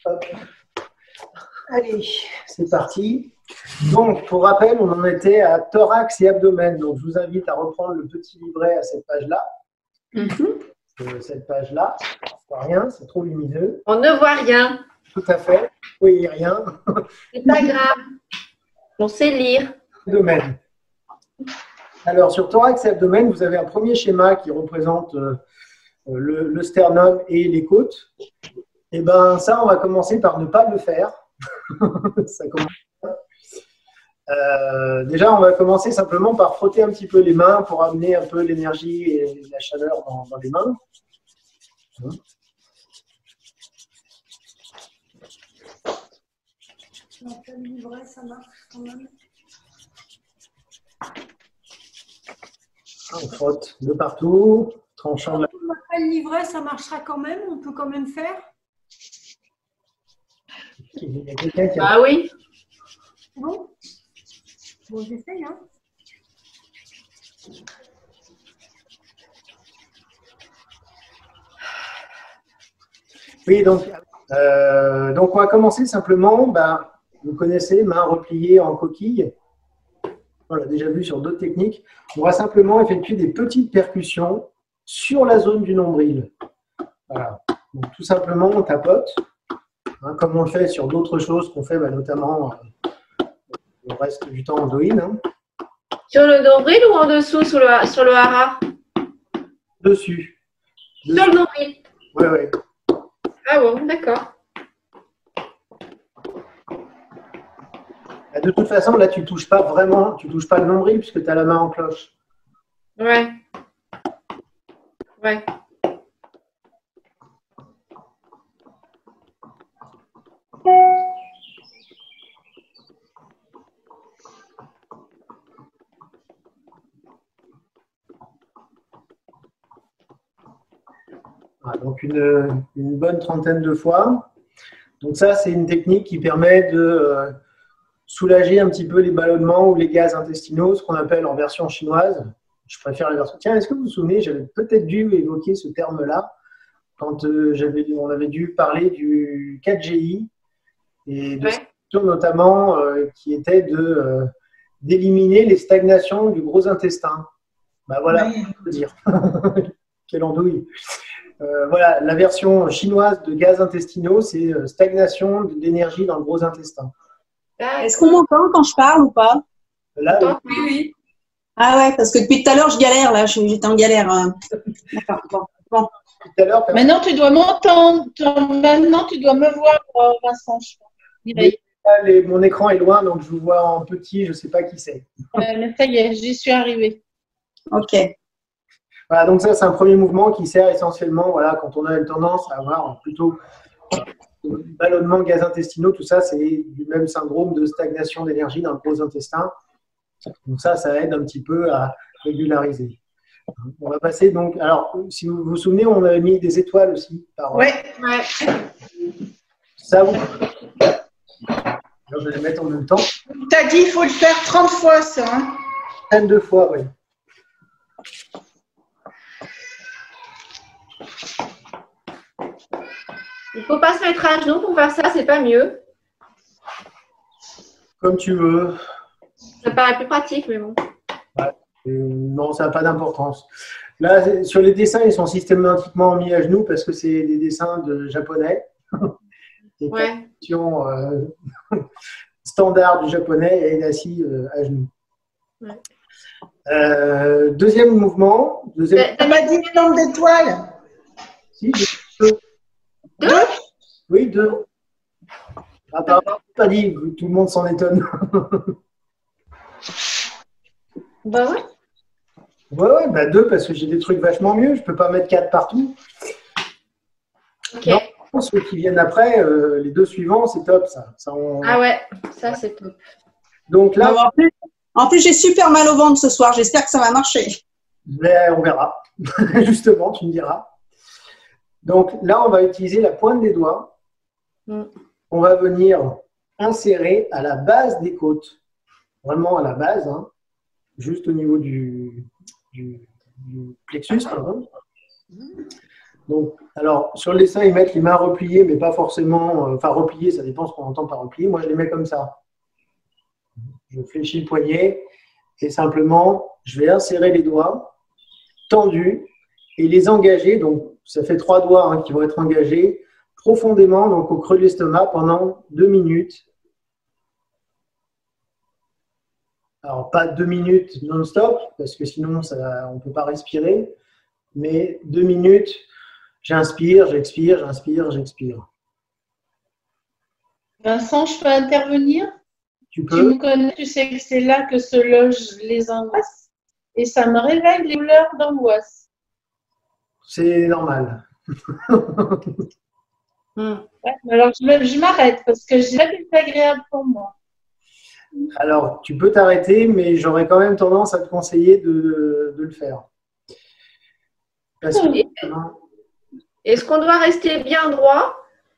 Hop. Allez, c'est parti. Donc, pour rappel, on en était à thorax et abdomen. Donc, je vous invite à reprendre le petit livret à cette page-là. Cette page-là, on ne voit rien, c'est trop lumineux. On ne voit rien. Tout à fait. Oui, rien. C'est pas grave. On sait lire. Abdomen. Alors, sur thorax et abdomen, vous avez un premier schéma qui représente le sternum et les côtes. Et bien, ça, on va commencer par ne pas le faire. Ça commence. Déjà, on va commencer simplement par frotter un petit peu les mains pour amener un peu l'énergie et la chaleur dans les mains. Le livret, ça marche quand même. On frotte de partout, tranchant la... Le livret, ça marchera quand même. On peut quand même faire. Il y a quelqu'un qui a... Ah oui. Bon, j'essaye, hein. Oui, donc on va commencer simplement, vous connaissez, main repliée en coquille. On l'a déjà vu sur d'autres techniques. On va simplement effectuer des petites percussions sur la zone du nombril. Voilà. Donc, tout simplement, on tapote, comme on le fait sur d'autres choses qu'on fait, notamment le reste du temps en doïne. Sur le nombril ou en dessous, sur le hara? Dessus. Sur le nombril. Oui, oui. Ah bon, d'accord. De toute façon, là, tu ne touches pas vraiment, tu ne touches pas le nombril puisque tu as la main en cloche. Ouais. Ouais. Voilà, donc une bonne trentaine de fois. Donc ça, c'est une technique qui permet de soulager un petit peu les ballonnements ou les gaz intestinaux, ce qu'on appelle en version chinoise. Je préfère la version. Tiens, est-ce que vous vous souvenez, j'avais peut-être dû évoquer ce terme-là quand on avait dû parler du 4GI et de cette question notamment qui était d'éliminer les stagnations du gros intestin. Voilà, on peut dire. Quelle andouille. Voilà, la version chinoise de gaz intestinaux, c'est stagnation d'énergie dans le gros intestin. Est-ce qu'on m'entend quand je parle ou pas? Là, oui, oui. Ah ouais, parce que depuis tout à l'heure, je galère, là, j'étais en galère. D'accord, bon. Tout à l'heure, maintenant, tu dois m'entendre. Maintenant, tu dois me voir, Vincent. Mon écran est loin, donc je vous vois en petit, je ne sais pas qui c'est. Mais ça y est, j'y suis arrivée. Ok. Voilà, donc ça, c'est un premier mouvement qui sert essentiellement, voilà, quand on a une tendance à avoir plutôt ballonnement, gaz intestinaux, tout ça, c'est du même syndrome de stagnation d'énergie dans le gros intestin. Donc ça aide un petit peu à régulariser. On va passer donc, alors, si vous vous souvenez, on avait mis des étoiles aussi. Ouais. Ça, alors, je vais les mettre en même temps. Tu as dit qu'il faut le faire 30 fois, ça. Hein? 32 fois, oui. Il ne faut pas se mettre à genoux pour faire ça, c'est pas mieux. Comme tu veux. Ça paraît plus pratique, mais bon. Ouais. Non, ça n'a pas d'importance. Là, sur les dessins, ils sont systématiquement mis à genoux parce que c'est des dessins de japonais. Des positions standard du japonais et il est assis à genoux. Ouais. Deuxième mouvement. T'as pas dit le nombre d'étoiles? Si, deux. Deux? Oui, deux. Apparemment, pas dit, tout le monde s'en étonne. Bah ouais. Ouais, deux parce que j'ai des trucs vachement mieux. Je peux pas mettre 4 partout. Ok. Non, ceux qui viennent après, les deux suivants, c'est top ça. Ah ouais, ça c'est top. Donc là, en plus, j'ai super mal au ventre ce soir. J'espère que ça va marcher. Mais on verra. Justement, tu me diras. Donc là, on va utiliser la pointe des doigts. On va venir insérer à la base des côtes. Vraiment à la base, hein, juste au niveau du plexus, pardon. Donc, alors, sur le dessin, ils mettent les mains repliées, mais pas forcément. Enfin, repliées, ça dépend ce qu'on entend par repliées. Moi, je les mets comme ça. Je fléchis le poignet et simplement, je vais insérer les doigts tendus et les engager. Donc, ça fait 3 doigts qui vont être engagés profondément, donc au creux de l'estomac pendant 2 minutes. Alors, pas 2 minutes non-stop, parce que sinon, on ne peut pas respirer. Mais 2 minutes, j'inspire, j'expire, j'inspire, j'expire. Vincent, je peux intervenir? Tu Tu peux? me connais, tu sais que c'est là que se logent les angoisses et ça me réveille les douleurs d'angoisse. C'est normal. Ouais, alors, je m'arrête parce que c'est pas désagréable pour moi. Alors, tu peux t'arrêter, mais j'aurais quand même tendance à te conseiller de le faire. Parce que, Est-ce qu'on doit rester bien droit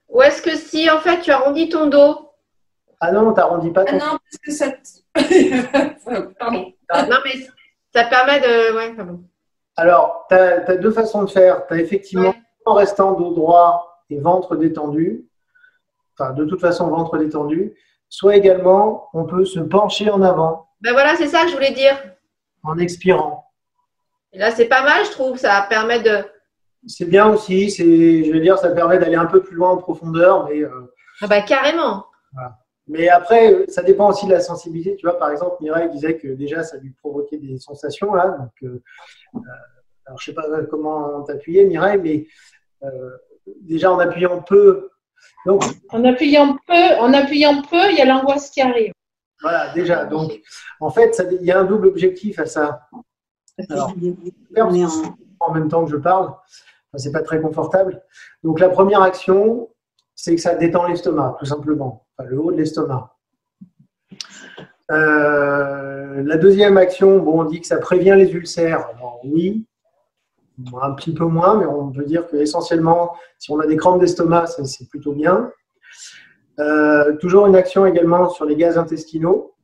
ou est-ce que si en fait tu arrondis ton dos? ah non, tu n'arrondis pas ton non, parce que ça. Pardon. Non, mais ça permet de. Ouais, pardon. Alors, tu as 2 façons de faire. Tu as effectivement, en restant dos droit et ventre détendu, enfin, de toute façon, ventre détendu, soit également, on peut se pencher en avant Ben voilà, c'est ça que je voulais dire. en expirant. Et là, c'est pas mal, je trouve. Ça permet de. C'est bien aussi, je veux dire, ça permet d'aller un peu plus loin en profondeur, mais, Ah bah carrément. voilà. Mais après, ça dépend aussi de la sensibilité. Tu vois, par exemple, Mireille disait que déjà, ça lui provoquait des sensations, là. Donc, alors, je ne sais pas comment t'appuyer, Mireille, mais déjà en appuyant peu. Donc, En appuyant peu, il y a l'angoisse qui arrive. voilà, déjà. Donc, en fait, il y a un double objectif à ça. Alors, On est en même temps que je parle, enfin, c'est pas très confortable. Donc, la première action, c'est que ça détend l'estomac, tout simplement. Enfin, le haut de l'estomac. La deuxième action, bon, on dit que ça prévient les ulcères. Alors, oui, un petit peu moins, mais on peut dire qu'essentiellement, si on a des crampes d'estomac, c'est plutôt bien. Toujours une action également sur les gaz intestinaux.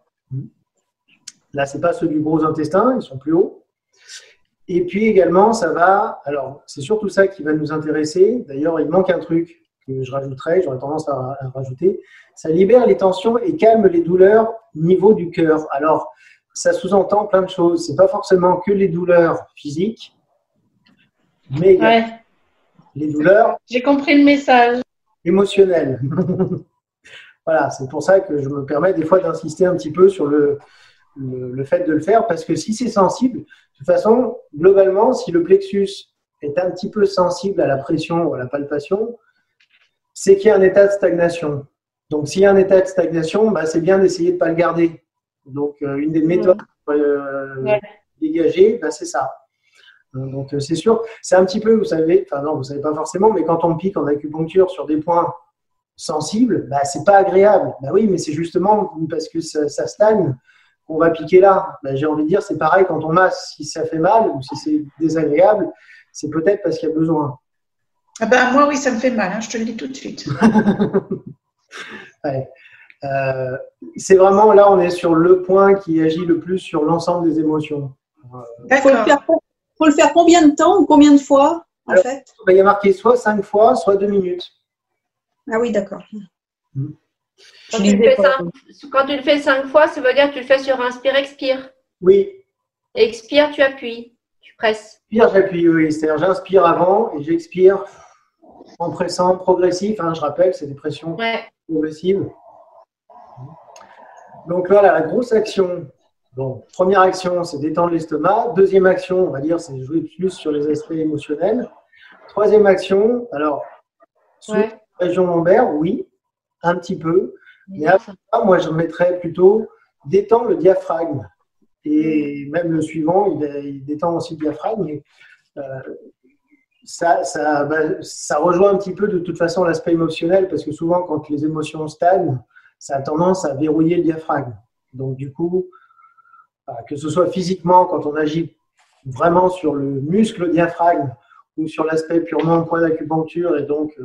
Là, ce n'est pas ceux du gros intestin, ils sont plus hauts. Et puis également, ça va, alors c'est surtout ça qui va nous intéresser. D'ailleurs, il manque un truc que je rajouterai, j'aurais tendance à rajouter. Ça libère les tensions et calme les douleurs au niveau du cœur. Alors, ça sous-entend plein de choses. Ce n'est pas forcément que les douleurs physiques, mais Ouais, les douleurs j'ai compris le message. émotionnelles. Voilà, c'est pour ça que je me permets des fois d'insister un petit peu sur le fait de le faire, parce que si c'est sensible, de toute façon, globalement, si le plexus est un petit peu sensible à la pression ou à la palpation, c'est qu'il y a un état de stagnation. Donc, s'il y a un état de stagnation, bah, c'est bien d'essayer de ne pas le garder. Donc, une des méthodes dégagées, bah, c'est ça. Donc, c'est sûr, c'est un petit peu, vous savez, enfin non, vous ne savez pas forcément, mais quand on pique en acupuncture sur des points sensibles, bah, c'est pas agréable. Bah oui, mais c'est justement parce que ça stagne qu'on va piquer là. Bah, j'ai envie de dire, c'est pareil quand on masse. Si ça fait mal ou si c'est désagréable, c'est peut-être parce qu'il y a besoin. Ah ben, moi, oui, ça me fait mal, hein, je te le dis tout de suite. Ouais. C'est vraiment là, on est sur le point qui agit le plus sur l'ensemble des émotions. Faut le faire combien de temps ou combien de fois, en Alors, fait? il y a marqué soit 5 fois, soit 2 minutes. Ah oui, d'accord. Quand tu le fais 5 fois, ça veut dire que tu le fais sur inspire-expire. Oui, Expire, tu appuies, tu presses. inspire, j'appuie, oui. C'est-à-dire, j'inspire avant et j'expire en pressant progressif. Hein, je rappelle, c'est des pressions progressives. Donc là, la grosse action. Bon, première action, c'est d'étendre l'estomac. Deuxième action, on va dire, c'est jouer plus sur les aspects émotionnels. Troisième action, alors, sur la région lombaire, oui, un petit peu. Mais après, moi, je mettrais plutôt détendre le diaphragme. Et même le suivant, il détend aussi le diaphragme. Mais, ça rejoint un petit peu de toute façon l'aspect émotionnel, parce que souvent, quand les émotions stagnent, ça a tendance à verrouiller le diaphragme. Donc, du coup, que ce soit physiquement, quand on agit vraiment sur le muscle diaphragme ou sur l'aspect purement point d'acupuncture et donc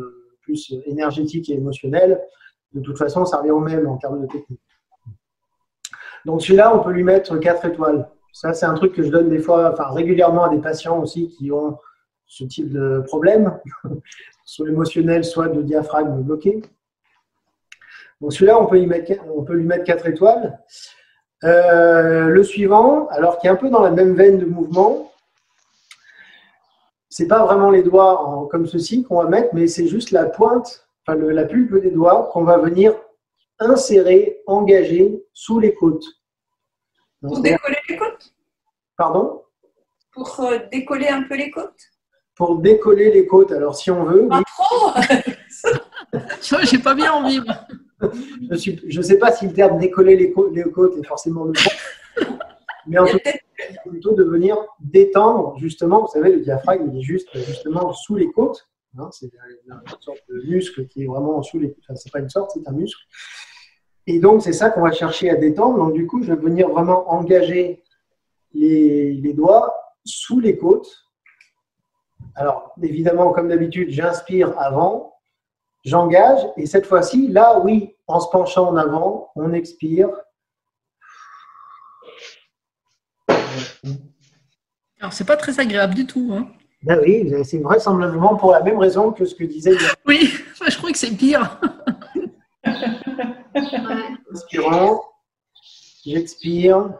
plus énergétique et émotionnel, de toute façon, ça revient au même en termes de technique. Donc, celui-là, on peut lui mettre 4 étoiles. Ça, c'est un truc que je donne des fois, enfin régulièrement à des patients aussi qui ont ce type de problème, soit émotionnel, soit de diaphragme bloqué. Donc celui-là, on peut lui mettre 4 étoiles. Le suivant, alors qui est un peu dans la même veine de mouvement, c'est pas vraiment les doigts comme ceci qu'on va mettre, mais c'est juste la pointe, enfin la pulpe des doigts qu'on va venir insérer, engager sous les côtes. Donc, Pour décoller les côtes? Pardon? Pour décoller un peu les côtes? Pour décoller les côtes, alors si on veut. Pas Oui. trop. Tu vois, j'ai pas bien envie. Je ne sais pas si le terme décoller les côtes est forcément le bon, mais en tout cas, c'est plutôt de venir détendre, justement, vous savez, le diaphragme, il est justement sous les côtes. Hein, c'est une sorte de muscle qui est vraiment sous les côtes. Enfin, c'est pas une sorte, c'est un muscle. Et donc, c'est ça qu'on va chercher à détendre. Donc, du coup, je vais venir vraiment engager les doigts sous les côtes. Alors, évidemment, comme d'habitude, j'inspire avant, j'engage, et cette fois-ci, là, oui, en se penchant en avant, on expire. Alors, c'est pas très agréable du tout. Hein. Ben oui, c'est vraisemblablement pour la même raison que ce que disait. Oui, je crois que c'est pire. Inspirant, j'expire.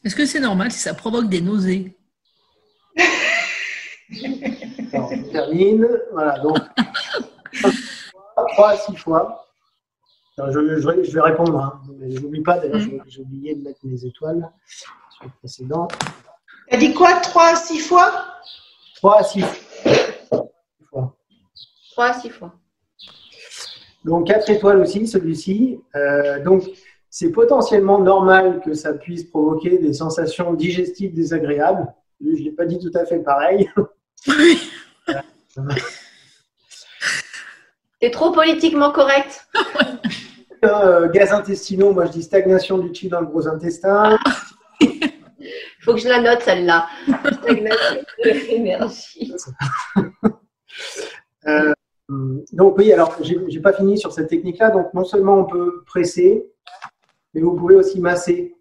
Est-ce que c'est normal si ça provoque des nausées? Alors, on termine. Voilà, donc 3 à 6 fois. Alors, je vais répondre, hein, mais je n'oublie pas, d'ailleurs, j'ai oublié de mettre mes étoiles sur le précédent. T'as dit quoi? 3 à 6 fois? 3 à 6 fois. 3 à 6 fois. Donc 4 étoiles aussi, celui-ci. Donc, c'est potentiellement normal que ça puisse provoquer des sensations digestives désagréables. Je ne l'ai pas dit tout à fait pareil. Oui. T'es trop politiquement correct. Gaz intestinaux, moi je dis stagnation du chi dans le gros intestin. Faut que je la note celle-là. Stagnation de l'énergie. Donc oui, alors j'ai pas fini sur cette technique-là. Donc non seulement on peut presser, mais vous pouvez aussi masser.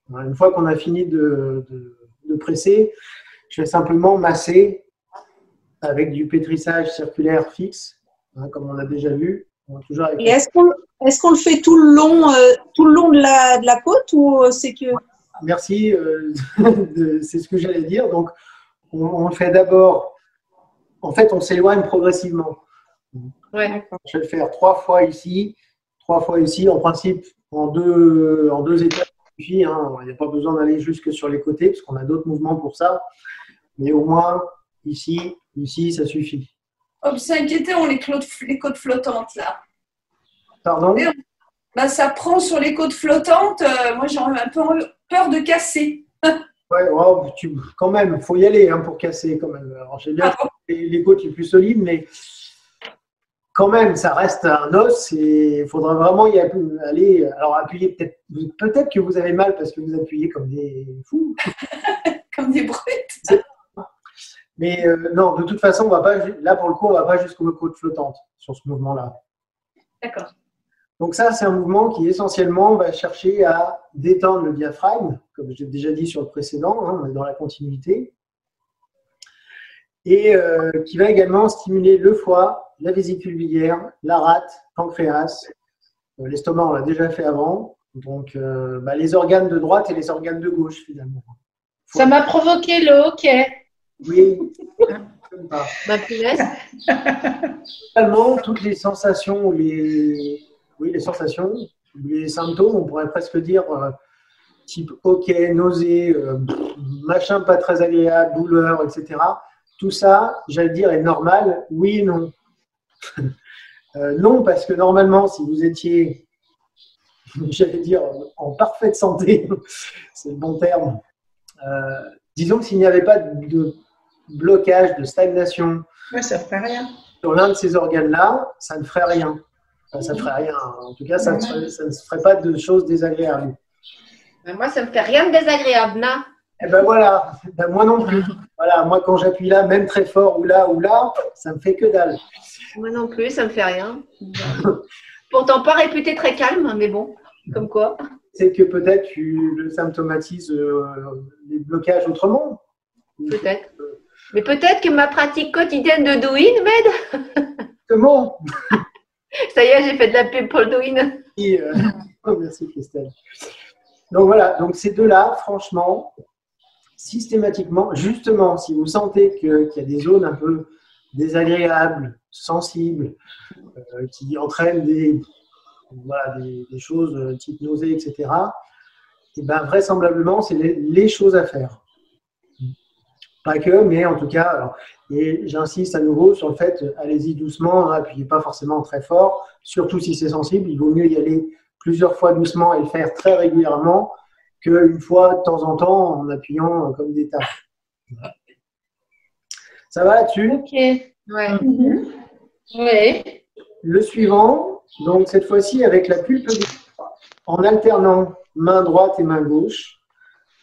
Une fois qu'on a fini de presser, je vais simplement masser avec du pétrissage circulaire fixe, hein, comme on a déjà vu. Toujours avec... Et est-ce qu'on le fait tout le long de la côte ou c'est que… Merci, c'est ce que j'allais dire. Donc, on le fait d'abord, en fait, on s'éloigne progressivement. Ouais. Je vais le faire 3 fois ici, 3 fois ici. En principe, en deux étapes, ça suffit. Hein. Il n'y a pas besoin d'aller jusque sur les côtés, parce qu'on a d'autres mouvements pour ça. Mais au moins, ici, ça suffit. Oh, vous inquiétez, on les côtes flottantes, là. Pardon? Ben, ça prend sur les côtes flottantes. Moi, j'ai un peu peur de casser. Ouais, oh, quand même, il faut y aller hein, pour casser quand même. Alors, j'ai bien les côtes les plus solides, mais quand même, ça reste un os et il faudra vraiment y aller. Alors, appuyer peut-être que vous avez mal parce que vous appuyez comme des fous. Comme des brutes. Mais non, de toute façon, on va pas, là pour le coup, on ne va pas jusqu'aux côtes flottantes sur ce mouvement-là. D'accord. Donc ça, c'est un mouvement qui essentiellement va chercher à détendre le diaphragme, comme j'ai déjà dit sur le précédent, hein, on est dans la continuité, et qui va également stimuler le foie, la vésicule biliaire, la rate, pancréas, l'estomac, on l'a déjà fait avant, donc les organes de droite et les organes de gauche finalement. Ça m'a provoqué le hockey. Oui. Ma punaise. Totalement, toutes les sensations, les sensations, les symptômes, on pourrait presque dire type hoquet, nausée, machin pas très agréable, douleur, etc. Tout ça, j'allais dire, est normal, oui et non. Non, parce que normalement, si vous étiez, j'allais dire, en parfaite santé, c'est le bon terme, disons que s'il n'y avait pas de blocage, de stagnation ça ne ferait rien. sur l'un de ces organes-là, ça ne ferait rien. Enfin, ça ne ferait rien. En tout cas, ça ne ferait pas de choses désagréables. Mais moi, ça me fait rien de désagréable, non. Eh ben voilà, ben moi non plus. Voilà, moi quand j'appuie là, même très fort ou là, ça me fait que dalle. Moi non plus, ça me fait rien. Pourtant pas réputé très calme, mais bon, comme quoi. C'est que peut-être tu le symptomatises les blocages autrement. Peut-être. Mais peut-être que ma pratique quotidienne de Douyin m'aide. Comment? Ça y est, j'ai fait de la pub pour le Douyin. Oh, merci Christelle. Donc voilà, donc ces deux-là, franchement, systématiquement, justement, si vous sentez qu'il y a des zones un peu désagréables, sensibles, qui entraînent des choses type nausées, etc., et ben, vraisemblablement, c'est les choses à faire. Pas que, mais en tout cas, alors, et j'insiste à nouveau sur le fait, allez-y doucement, appuyez pas forcément très fort, surtout si c'est sensible, il vaut mieux y aller plusieurs fois doucement et le faire très régulièrement qu'une fois de temps en temps en appuyant comme des tas. Ça va là-dessus? Ok. Ouais. Oui. Le suivant, donc cette fois-ci avec la pulpe en alternant main droite et main gauche,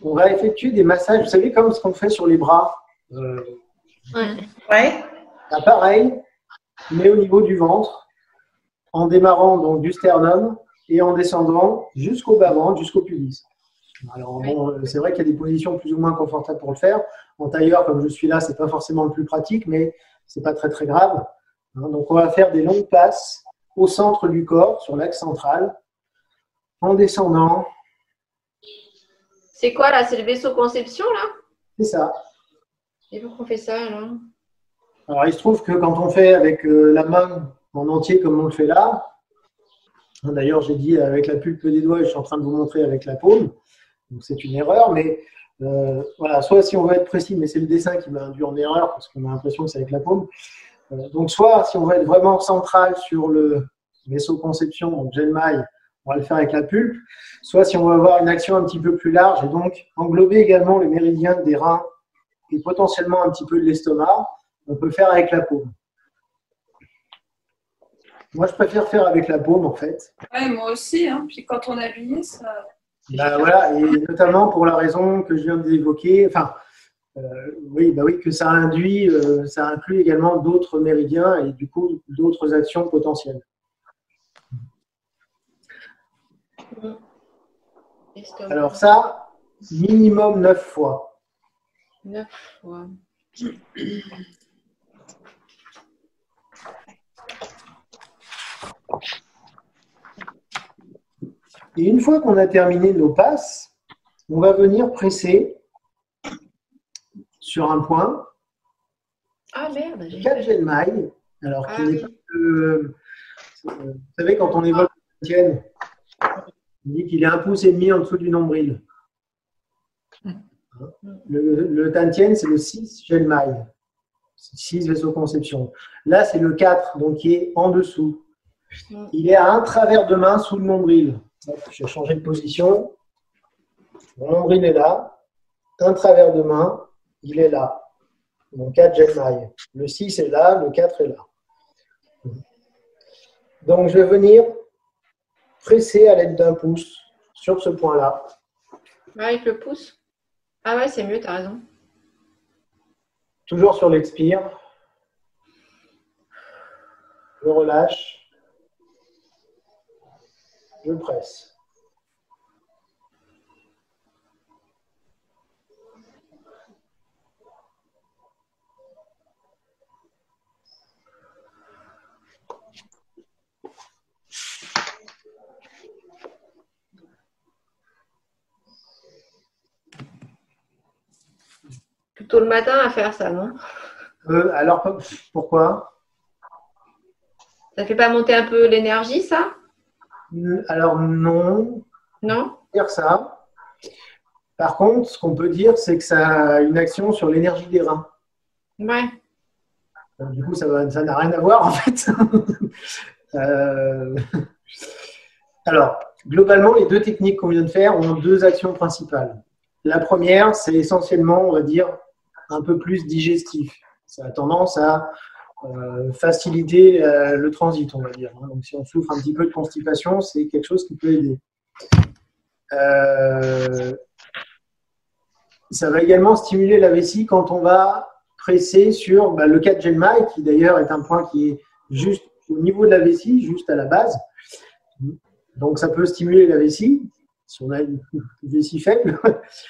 on va effectuer des massages, vous savez, comme ce qu'on fait sur les bras. Ouais. Là, pareil, mais au niveau du ventre, en démarrant donc du sternum et en descendant jusqu'au bas-ventre, jusqu'au pubis. Alors bon, c'est vrai qu'il y a des positions plus ou moins confortables pour le faire. En tailleur, comme je suis là, c'est pas forcément le plus pratique, mais c'est pas très très grave. Donc on va faire des longues passes au centre du corps, sur l'axe central, en descendant. C'est quoi là? C'est le vaisseau conception là? C'est ça. Et pourquoi on fait ça alors? Alors il se trouve que quand on fait avec la main en entier comme on le fait là, d'ailleurs j'ai dit avec la pulpe des doigts et je suis en train de vous montrer avec la paume, donc c'est une erreur, mais voilà, soit si on veut être précis, mais c'est le dessin qui m'a induit en erreur parce qu'on a l'impression que c'est avec la paume. Donc soit si on veut être vraiment central sur le vaisseau conception, donc Genmai, on va le faire avec la pulpe, soit si on veut avoir une action un petit peu plus large et donc englober également les méridiens des reins et potentiellement un petit peu de l'estomac, on peut faire avec la paume. Moi, je préfère faire avec la paume, en fait. Ouais, moi aussi. Hein. Puis quand on a habillé, ça. Bah, voilà, et notamment pour la raison que je viens d'évoquer, enfin, oui, que ça induit, ça inclut également d'autres méridiens et du coup d'autres actions potentielles. Alors ça, minimum 9 fois. 9 fois. Et une fois qu'on a terminé nos passes, on va venir presser sur un point. Ah merde, j'ai 4 Genmai. Alors, oui. vous savez, quand on évoque le Tantien, on dit qu'il est 1,5 pouce en dessous du nombril. Le Tantien, c'est le 6 Genmai. 6 vaisseaux conception. Là, c'est le 4, donc qui est en dessous. Il est à un travers de main sous le nombril. Je vais changer de position. Mon nombril est là. Un travers de main, il est là. Donc 4 Genmai. Le 6 est là, le 4 est là. Donc je vais venir presser à l'aide d'un pouce sur ce point-là. Avec le pouce? Ah ouais, c'est mieux, t'as raison. Toujours sur l'expire. Je relâche. Je presse. Plutôt le matin à faire ça, non? Alors, pourquoi? Ça fait pas monter un peu l'énergie, ça? Alors, non. Non? Dire ça. Par contre, ce qu'on peut dire, c'est que ça a une action sur l'énergie des reins. Ouais. Donc, du coup, ça n'a rien à voir, en fait. Alors, globalement, les deux techniques qu'on vient de faire ont deux actions principales. La première, c'est essentiellement, on va dire, un peu plus digestif. Ça a tendance à faciliter le transit, on va dire. Donc, si on souffre un petit peu de constipation, c'est quelque chose qui peut aider. ça va également stimuler la vessie quand on va presser sur le 4 Genmai, qui d'ailleurs est un point qui est juste au niveau de la vessie, juste à la base. Donc, ça peut stimuler la vessie, si on a une vessie faible.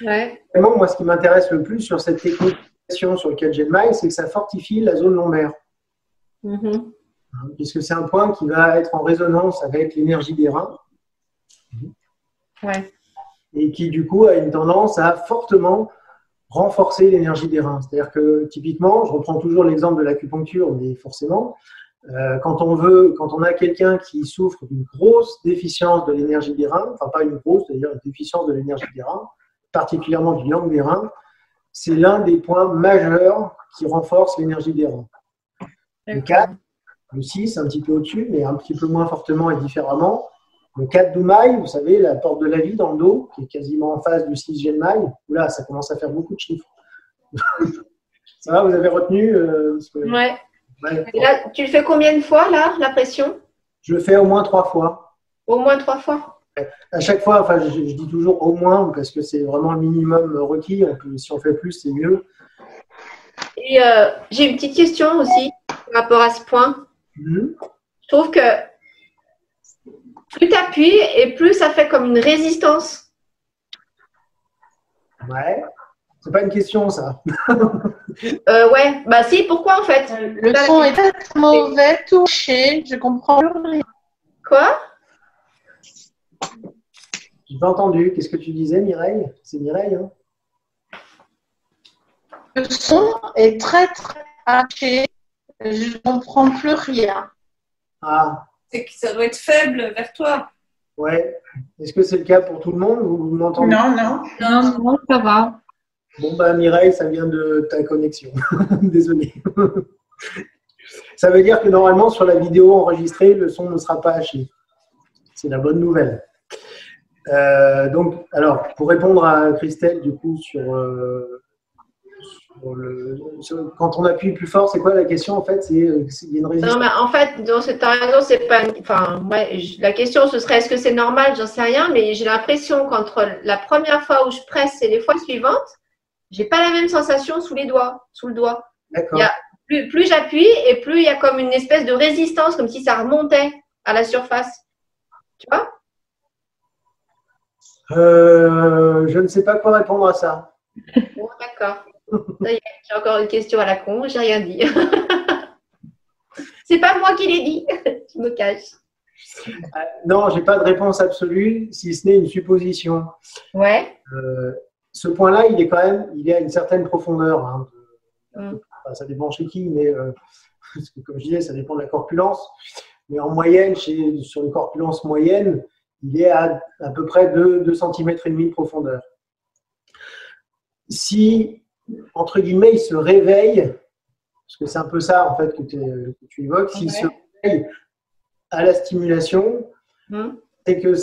Ouais. Vraiment, moi, ce qui m'intéresse le plus sur cette technique sur le 4 Genmai, c'est que ça fortifie la zone lombaire. Mhm. Puisque c'est un point qui va être en résonance avec l'énergie des reins. Ouais. Et qui, du coup, a une tendance à fortement renforcer l'énergie des reins. C'est-à-dire que, typiquement, je reprends toujours l'exemple de l'acupuncture, mais forcément, quand on a quelqu'un qui souffre d'une grosse déficience de l'énergie des reins, enfin pas une grosse, c'est-à-dire une déficience de l'énergie des reins, particulièrement du yang des reins, c'est l'un des points majeurs qui renforce l'énergie des reins. Le 4, le 6, un petit peu au-dessus, mais un petit peu moins fortement et différemment. Le 4 Dumai, vous savez, la porte de la vie dans le dos, qui est quasiment en face du 6 Genmai. Oula, ça commence à faire beaucoup de chiffres. Ça va, vous avez retenu Ouais. Ouais. Et là, tu le fais combien de fois, là, la pression? Je le fais au moins 3 fois. Au moins 3 fois? À chaque fois, enfin, je dis toujours au moins, parce que c'est vraiment le minimum requis. Si on fait plus, c'est mieux. Et j'ai une petite question aussi par rapport à ce point. Mhm. Je trouve que plus tu appuies et plus ça fait comme une résistance. Ouais. C'est pas une question, ça. Ouais, bah si, pourquoi en fait? Le son est très mauvais, touché, je comprends rien. Quoi? J'ai pas entendu. Qu'est-ce que tu disais, Mireille? C'est Mireille, hein? Le son est très haché, je ne comprends plus rien. Ah, C'est que ça doit être faible vers toi. ouais. Est-ce que c'est le cas pour tout le monde? Vous m'entendez? Non, non. Non, ça va. Bon, Mireille, ça vient de ta connexion. Désolé. Ça veut dire que normalement, sur la vidéo enregistrée, le son ne sera pas haché. C'est la bonne nouvelle. Donc, alors, pour répondre à Christelle, du coup, quand on appuie plus fort, c'est quoi la question en fait? Il y a une résistance. Non, mais en fait, dans cette raison, c'est pas. Enfin, ouais, la question, ce serait est-ce que c'est normal? J'en sais rien, mais j'ai l'impression qu'entre la première fois où je presse et les fois suivantes, j'ai pas la même sensation sous le doigt. D'accord. Plus j'appuie et plus il y a comme une espèce de résistance, comme si ça remontait à la surface. Tu vois? Je ne sais pas quoi répondre à ça. Bon, d'accord. Ça y est, j'ai encore une question à la con, j'ai rien dit. C'est pas moi qui l'ai dit. Je me cache. Non, j'ai pas de réponse absolue, si ce n'est une supposition. Ouais. Ce point-là, il est à une certaine profondeur. Hein. Enfin, ça dépend chez qui, mais parce que, comme je disais, ça dépend de la corpulence. Mais en moyenne, sur une corpulence moyenne, il est à peu près 2,5 cm de profondeur. Si, entre guillemets, il se réveille, parce que c'est un peu ça en fait que tu évoques, s'il se réveille à la stimulation, c'est que,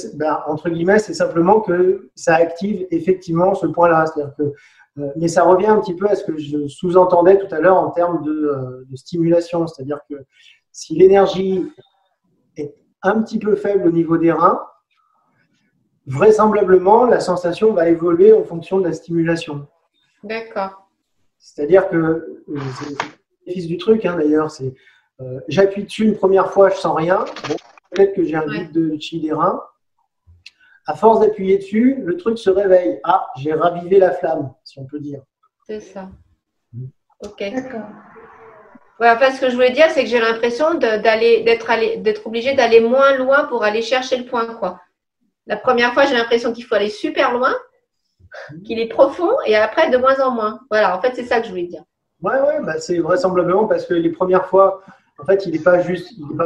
entre guillemets, c'est simplement que ça active effectivement ce point-là. C'est-à-dire que, mais ça revient un petit peu à ce que je sous-entendais tout à l'heure en termes de stimulation. C'est-à-dire que si l'énergie est un petit peu faible au niveau des reins, vraisemblablement, la sensation va évoluer en fonction de la stimulation. D'accord. C'est-à-dire que, c'est le bénéfice du truc d'ailleurs, c'est j'appuie dessus une première fois, je sens rien. Bon, peut-être que j'ai un guide de chi des reins. À force d'appuyer dessus, le truc se réveille. Ah, j'ai ravivé la flamme, si on peut dire. C'est ça. Ok. D'accord. Ouais, en fait, ce que je voulais dire, c'est que j'ai l'impression d'être obligée d'aller moins loin pour aller chercher le point, quoi. La première fois, j'ai l'impression qu'il faut aller super loin, qu'il est profond, et après, de moins en moins. Voilà, en fait, c'est ça que je voulais dire. Ouais, c'est vraisemblablement parce que les premières fois, en fait, il n'est pas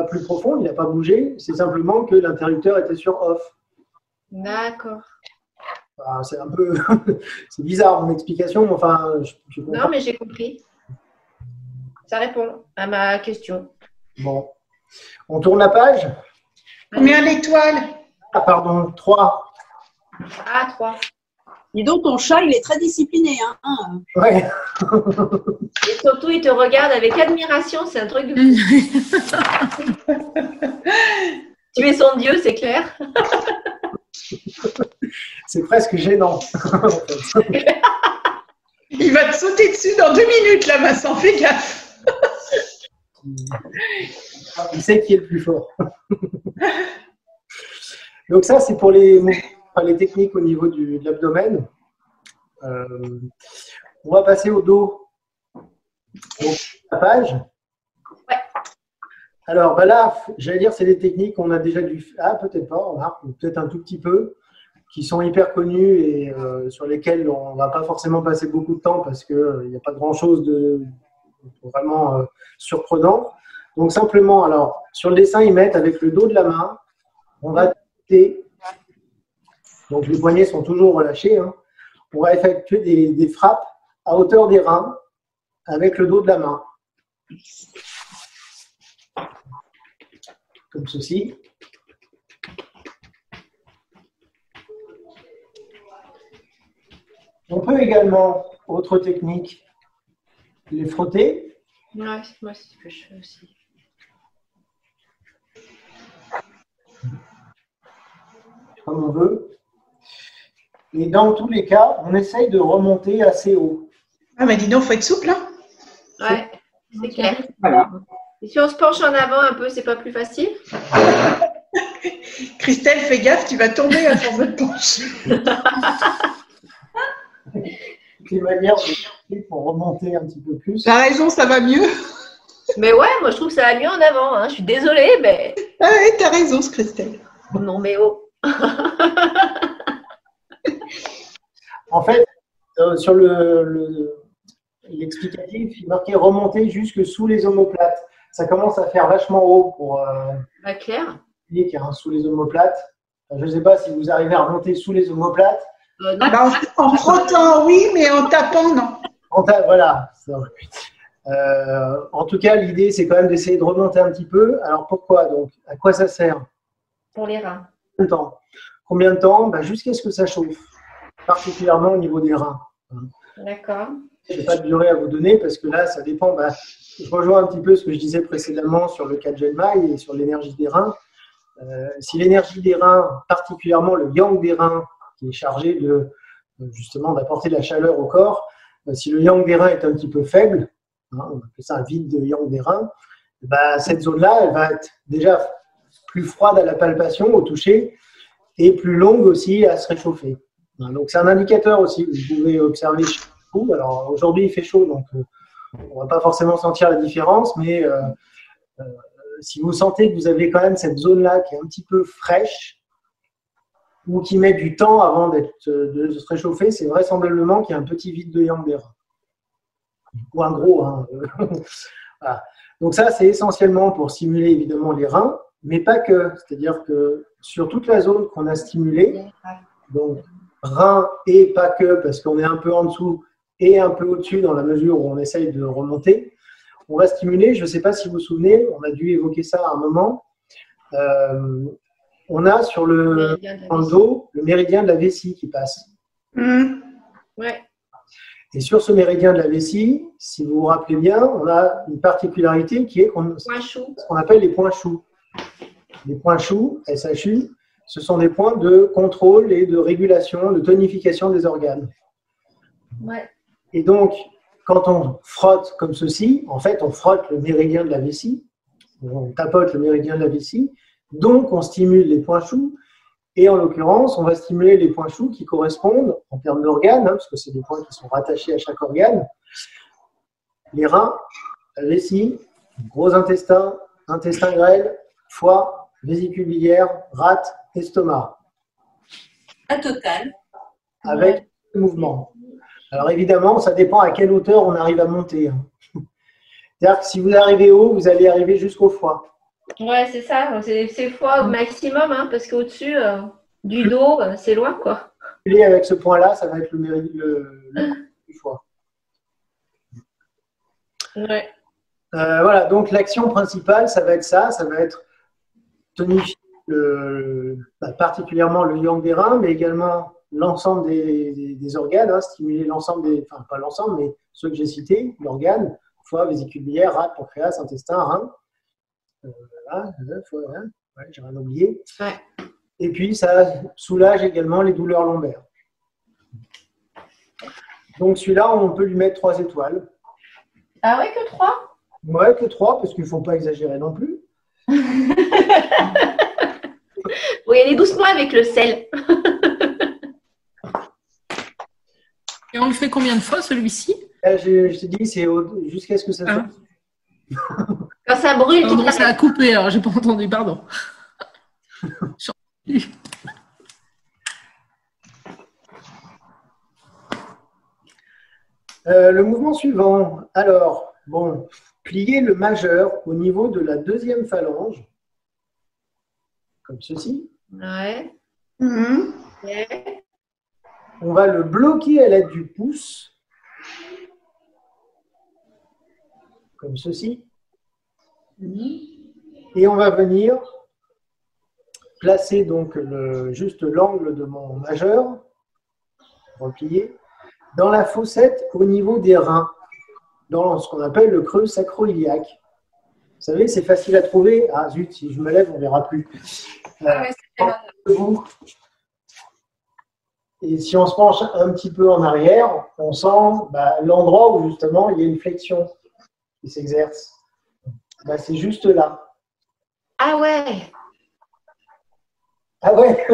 plus profond, il n'a pas bougé, c'est simplement que l'interrupteur était sur off. D'accord. Enfin, c'est un peu, c'est bizarre mon explication, mais enfin, je comprends. Non, mais j'ai compris. Ça répond à ma question. Bon, on tourne la page. Combien d'étoiles? Ah, pardon, 3. Ah, 3. Dis donc, ton chat, il est très discipliné. Hein. Ouais. Et surtout, il te regarde avec admiration, c'est un truc de fou. Tu es son dieu, c'est clair. C'est presque gênant. Il va te sauter dessus dans 2 minutes, là, Vincent, fais gaffe. Il sait qui est le plus fort. Donc ça, c'est pour les techniques au niveau de l'abdomen. On va passer au dos. Donc, la page. Ouais. Alors là, j'allais dire, c'est des techniques qu'on a déjà dû faire. Ah, peut-être pas, remarque, peut-être un tout petit peu, qui sont hyper connues et sur lesquelles on ne va pas forcément passer beaucoup de temps parce qu'il n'y a pas grand-chose de vraiment surprenant. Donc simplement, alors, sur le dessin, ils mettent avec le dos de la main, on va tester. Donc les poignets sont toujours relâchés. Hein. On va effectuer des frappes à hauteur des reins avec le dos de la main. Comme ceci. On peut également, autre technique, les frotter. Ouais, moi, c'est ce que je fais aussi. Comme on veut. Et dans tous les cas, on essaye de remonter assez haut. Ah, mais dis donc, il faut être souple, hein. Ouais, c'est clair. Voilà. Et si on se penche en avant un peu, c'est pas plus facile? Christelle, fais gaffe, tu vas tomber à force de te pencher. Les manières pour remonter un petit peu plus. T'as raison, ça va mieux. Mais ouais, moi, je trouve que ça va mieux en avant. Hein. Je suis désolée, mais… Ah ouais, t'as raison, Christelle. Non, mais oh. En fait, sur l'explicatif, il marquait remonter jusque sous les omoplates. Ça commence à faire vachement haut pour Pas clair. sous les omoplates. Enfin, je ne sais pas si vous arrivez à remonter sous les omoplates. Non. Bah, en frottant, oui, mais en tapant, non. Voilà. En tout cas, l'idée, c'est quand même d'essayer de remonter un petit peu. Alors pourquoi donc? À quoi ça sert? Pour les reins. Combien de temps? Jusqu'à ce que ça chauffe, particulièrement au niveau des reins. D'accord. Je n'ai pas de durée à vous donner parce que là, ça dépend. Je rejoins un petit peu ce que je disais précédemment sur le Kajjelmaï et sur l'énergie des reins. Si l'énergie des reins, particulièrement le yang des reins, qui est chargé justement d'apporter de la chaleur au corps, si le yang des reins est un petit peu faible, on appelle ça un vide de yang des reins, cette zone-là, elle va être déjà plus froide à la palpation, au toucher, et plus longue aussi à se réchauffer. Donc c'est un indicateur aussi, vous pouvez observer chez vous. Alors aujourd'hui il fait chaud, donc on ne va pas forcément sentir la différence, mais si vous sentez que vous avez quand même cette zone-là qui est un petit peu fraîche, ou qui met du temps avant de se réchauffer, c'est vraisemblablement qu'il y a un petit vide de yang des reins. Ou un gros. Hein. Voilà. Donc ça, c'est essentiellement pour stimuler évidemment les reins, mais pas que. C'est-à-dire que sur toute la zone qu'on a stimulée, donc reins et pas que, parce qu'on est un peu en dessous et un peu au-dessus dans la mesure où on essaye de remonter, on va stimuler, je ne sais pas si vous vous souvenez, on a dû évoquer ça à un moment, on a sur le dos le méridien de la vessie qui passe. Ouais. Et sur ce méridien de la vessie, si vous vous rappelez bien, on a une particularité qui est ce qu'on appelle les points choux. Les points choux, SHU, ce sont des points de contrôle et de régulation, de tonification des organes. Ouais. Et donc, quand on frotte comme ceci, en fait, on frotte le méridien de la vessie, on tapote le méridien de la vessie, donc on stimule les points choux, et en l'occurrence, on va stimuler les points choux qui correspondent, en termes d'organes, parce que c'est des points qui sont rattachés à chaque organe, les reins, la vessie, gros intestin, intestin grêle, foie, vésicule biliaire, rate, estomac. Un total. Avec le mouvement. Alors évidemment, ça dépend à quelle hauteur on arrive à monter. C'est-à-dire que si vous arrivez haut, vous allez arriver jusqu'au foie. Ouais, c'est ça. C'est foie au maximum, hein, parce qu'au-dessus du dos, c'est loin, quoi. Et avec ce point-là, ça va être le du foie. Ouais. Voilà, donc l'action principale, ça va être ça. Ça va être tonifier particulièrement le yang des reins, mais également l'ensemble des organes, hein, stimuler l'ensemble enfin pas l'ensemble, mais ceux que j'ai cités, l'organe, foie, vésicule biliaire, rate, pancréas, intestin, rein. Voilà, ouais, j'ai rien oublié. Ouais. Et puis ça soulage également les douleurs lombaires. Donc celui-là, on peut lui mettre 3 étoiles. Ah ouais, que 3? Ouais, que 3, parce qu'il ne faut pas exagérer non plus. Oui, allez doucement avec le sel. Et on le fait combien de fois celui-ci? Je t'ai dit, c'est jusqu'à ce que ça soit. Quand ça brûle, Pardon, toute ça a coupé, alors j'ai pas entendu, pardon. Le mouvement suivant. Alors, bon, plier le majeur au niveau de la deuxième phalange, comme ceci. Ouais. Mhm. Ouais. On va le bloquer à l'aide du pouce, comme ceci. Et on va venir placer donc juste l'angle de mon majeur, replié, dans la fossette au niveau des reins, dans ce qu'on appelle le creux sacro-iliaque. Vous savez, c'est facile à trouver. Ah zut, si je me lève, on ne verra plus. Et si on se penche un petit peu en arrière, on sent l'endroit où justement il y a une flexion qui s'exerce. C'est juste là. Ah ouais. Ah ouais.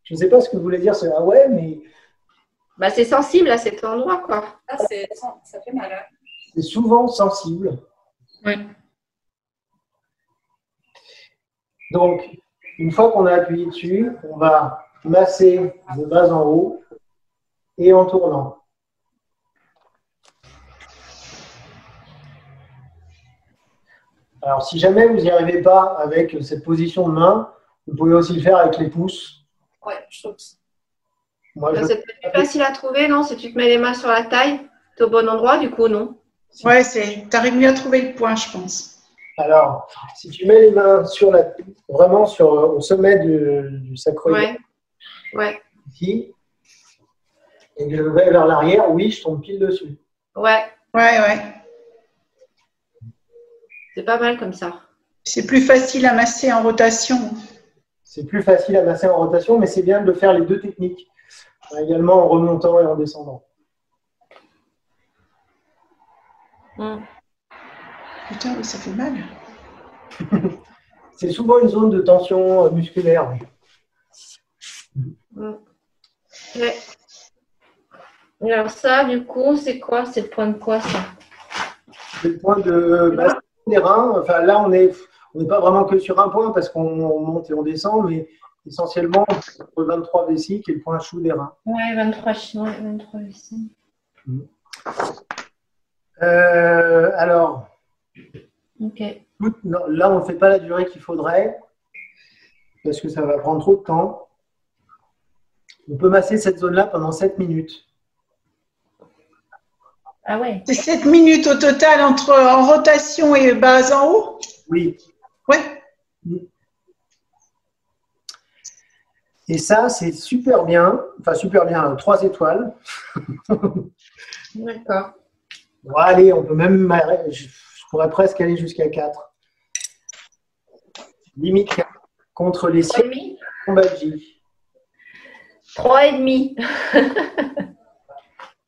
Je ne sais pas ce que vous voulez dire, c'est ah ouais, mais C'est sensible à cet endroit, quoi. Ah, ça fait mal. Hein. c'est souvent sensible. Oui. Donc, une fois qu'on a appuyé dessus, on va masser de bas en haut et en tournant. Alors, si jamais vous n'y arrivez pas avec cette position de main, vous pouvez aussi le faire avec les pouces. Ouais, je trouve que Moi, C'est peut-être plus facile à trouver, non? Si tu te mets les mains sur la taille, tu es au bon endroit, du coup, non? Ouais, tu arrives mieux à trouver le point, je pense. Alors, si tu mets les mains vraiment au sommet du sacro-iliaque, Ouais. ici, et que je vais vers l'arrière, oui, je tombe pile dessus. Ouais. Ouais. C'est pas mal comme ça. C'est plus facile à masser en rotation. C'est plus facile à masser en rotation, mais c'est bien de faire les deux techniques, également en remontant et en descendant. Putain, oui, ça fait mal. C'est souvent une zone de tension musculaire. Ouais. Et alors ça, du coup, c'est quoi? C'est le point de quoi, ça? C'est le point des reins. Enfin, là, on n'est pas vraiment que sur un point parce qu'on monte et on descend, mais essentiellement, le 23 vessie qui est le point chou des reins. Ouais, 23 ici. Alors, Ok. non, là, on ne fait pas la durée qu'il faudrait parce que ça va prendre trop de temps. On peut masser cette zone-là pendant 7 minutes. Ah ouais. C'est 7 minutes au total en rotation et bas en haut? Oui. Ouais. Et ça, c'est super bien. Enfin, super bien, 3 étoiles. D'accord. Bon, allez, on peut même. Je pourrais presque aller jusqu'à 4. Limite 4 contre les 6 lombalgies. 3,5.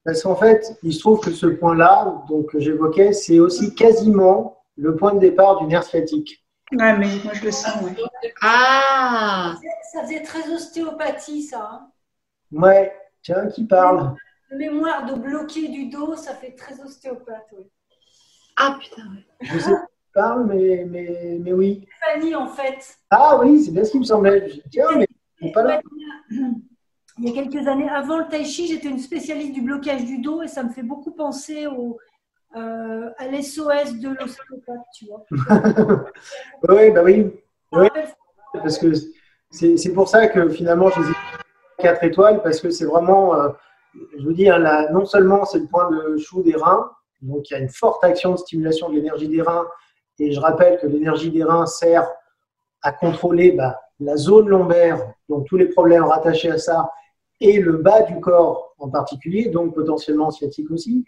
Parce qu'en fait, il se trouve que ce point-là, donc que j'évoquais, c'est aussi quasiment le point de départ du nerf sciatique. Ouais, mais moi je le sens, ouais. Ah. Ça faisait très ostéopathie, ça. Hein. Ouais, tiens, qui parle? Le mémoire de bloquer du dos, ça fait très ostéopathe. Oui. Ah putain. Je sais pas qui parle, mais oui. Fanny, en fait. Ah oui, c'est bien ce qui me semblait. Je dis, tiens, mais c'est pas là. Il y a quelques années, avant le tai chi, j'étais une spécialiste du blocage du dos et ça me fait beaucoup penser à l'SOS de l'ostéopathe, tu vois. Oui, bah oui. Oui. Parce que c'est pour ça que finalement, je les ai 4 étoiles, parce que c'est vraiment, je vous dis, hein, non seulement c'est le point de chou des reins, donc il y a une forte action de stimulation de l'énergie des reins, et je rappelle que l'énergie des reins sert à contrôler la zone lombaire, donc tous les problèmes rattachés à ça, et le bas du corps en particulier, donc potentiellement sciatique aussi.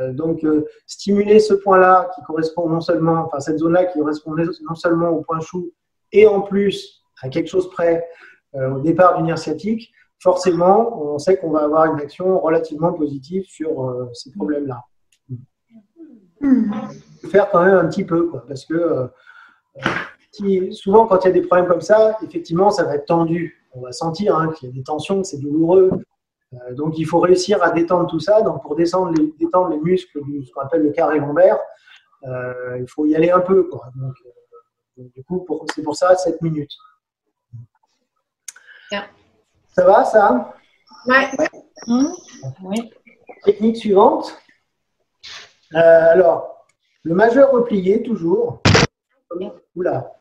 Donc, stimuler ce point-là qui correspond non seulement, enfin cette zone-là qui correspond non seulement au point chou et en plus à quelque chose près au départ du nerf sciatique, forcément, on sait qu'on va avoir une action relativement positive sur ces problèmes-là. Il faut faire quand même un petit peu, quoi, parce que souvent, quand il y a des problèmes comme ça, effectivement, ça va être tendu. On va sentir qu'il y a des tensions, que c'est douloureux. Donc, il faut réussir à détendre tout ça. Donc, pour détendre les muscles ce qu'on appelle le carré lombaire, il faut y aller un peu, quoi. Donc, du coup, c'est pour ça 7 minutes. Bien. Ça va, ça? Ouais. Oui. Technique suivante. Alors, le majeur replié, toujours. Oula.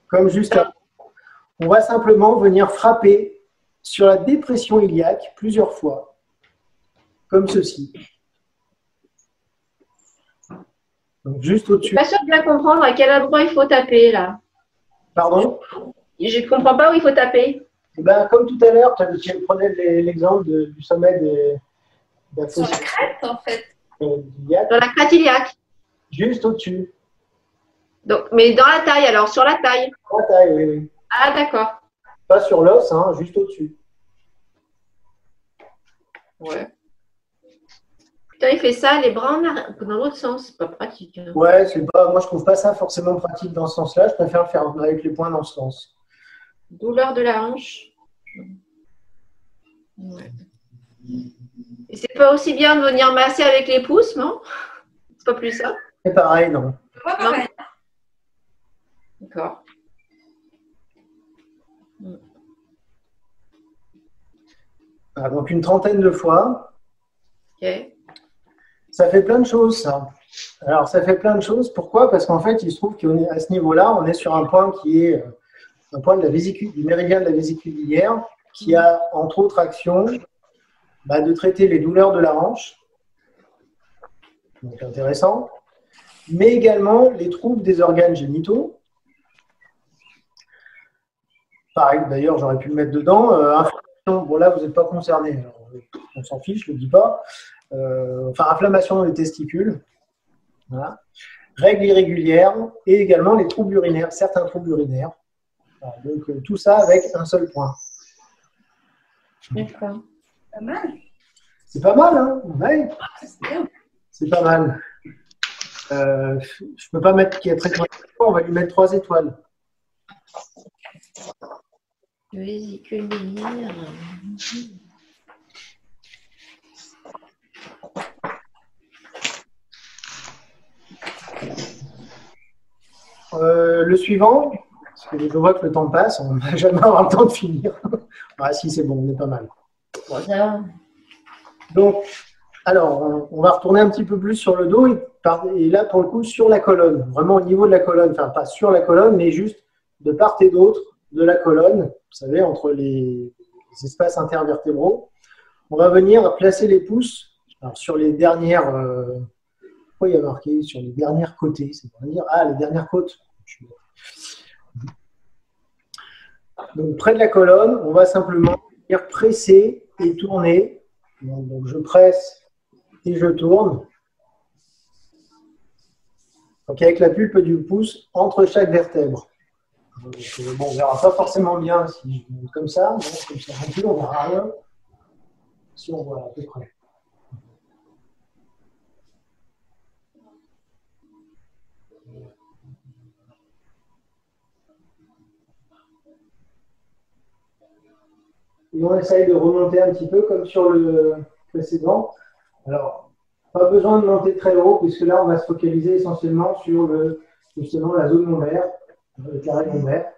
Comme juste avant. On va simplement venir frapper sur la dépression iliaque plusieurs fois, comme ceci. Donc, juste au-dessus. Je ne suis pas sûre de bien comprendre à quel endroit il faut taper, là. Pardon? Je ne comprends pas où il faut taper. Eh ben, comme tout à l'heure, tu prenais l'exemple du sommet de la Sur fosse la crête, en fait. iliaque, Dans la crête iliaque. juste au-dessus. Donc, mais dans la taille, alors, sur la taille. La taille, oui, oui. Ah, d'accord. Pas sur l'os, hein, juste au-dessus. Ouais. Putain, il fait ça, les bras dans l'autre sens. C'est pas pratique. Hein. Ouais, moi je trouve pas ça forcément pratique dans ce sens-là. Je préfère le faire avec les poings dans ce sens. Douleur de la hanche. Ouais. Et c'est pas aussi bien de venir masser avec les pouces, non? C'est pas plus ça? C'est pareil, non. Pas pareil. D'accord. Ah, donc une trentaine de fois. Ok. Ça fait plein de choses, ça. Alors, ça fait plein de choses. Pourquoi? Parce qu'en fait, il se trouve qu'à ce niveau-là, on est sur un point qui est un point de la vésicule, du méridien de la vésicule biliaire, qui a, entre autres actions, de traiter les douleurs de la hanche. Donc, intéressant. Mais également les troubles des organes génitaux. Pareil, d'ailleurs, j'aurais pu le mettre dedans. Bon, là, vous n'êtes pas concerné. Alors, on s'en fiche, je ne le dis pas. Inflammation des testicules. Voilà. Règles irrégulières et également les troubles urinaires, certains troubles urinaires. Voilà, donc, tout ça avec un seul point. D'accord. Pas mal. C'est pas mal, hein? Ouais. C'est bien. C'est pas mal. Je ne peux pas mettre qui a très bien. On va lui mettre 3 étoiles. Vésicule biliaire. Le suivant, parce que je vois que le temps passe, on ne va jamais avoir le temps de finir. Ah si, c'est bon, on est pas mal. Bon, ça va. Donc, alors, on va retourner un petit peu plus sur le dos et là, pour le coup, sur la colonne. Vraiment au niveau de la colonne, enfin pas sur la colonne, mais juste de part et d'autre de la colonne, vous savez, entre les espaces intervertébraux. On va venir placer les pouces sur les dernières... pourquoi il y a marqué sur les dernières côtés? C'est-à-dire, les dernières côtes. Donc, près de la colonne, on va simplement venir presser et tourner. Donc, je presse et je tourne. Donc, avec la pulpe du pouce entre chaque vertèbre. Donc, on ne verra pas forcément bien si je monte comme ça. Donc, comme ça, on ne verra rien. Si on voit à peu près. Et on essaye de remonter un petit peu comme sur le précédent. Alors, pas besoin de monter très haut, puisque là, on va se focaliser essentiellement sur justement la zone lombaire, le carré lombaire.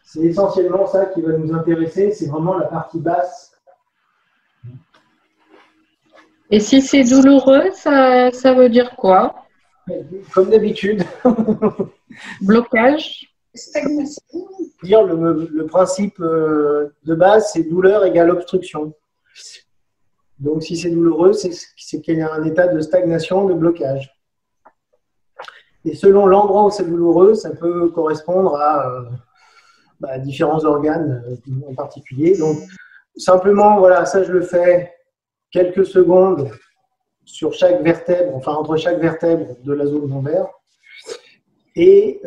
C'est essentiellement ça qui va nous intéresser, c'est vraiment la partie basse. Et si c'est douloureux, ça veut dire quoi? Comme d'habitude. Blocage? Stagnation. Dire le principe de base, c'est douleur égale obstruction. Donc, si c'est douloureux, c'est qu'il y a un état de stagnation, de blocage. Et selon l'endroit où c'est douloureux, ça peut correspondre à différents organes en particulier. Donc, simplement, voilà, ça je le fais quelques secondes sur chaque vertèbre, enfin entre chaque vertèbre de la zone lombaire. Et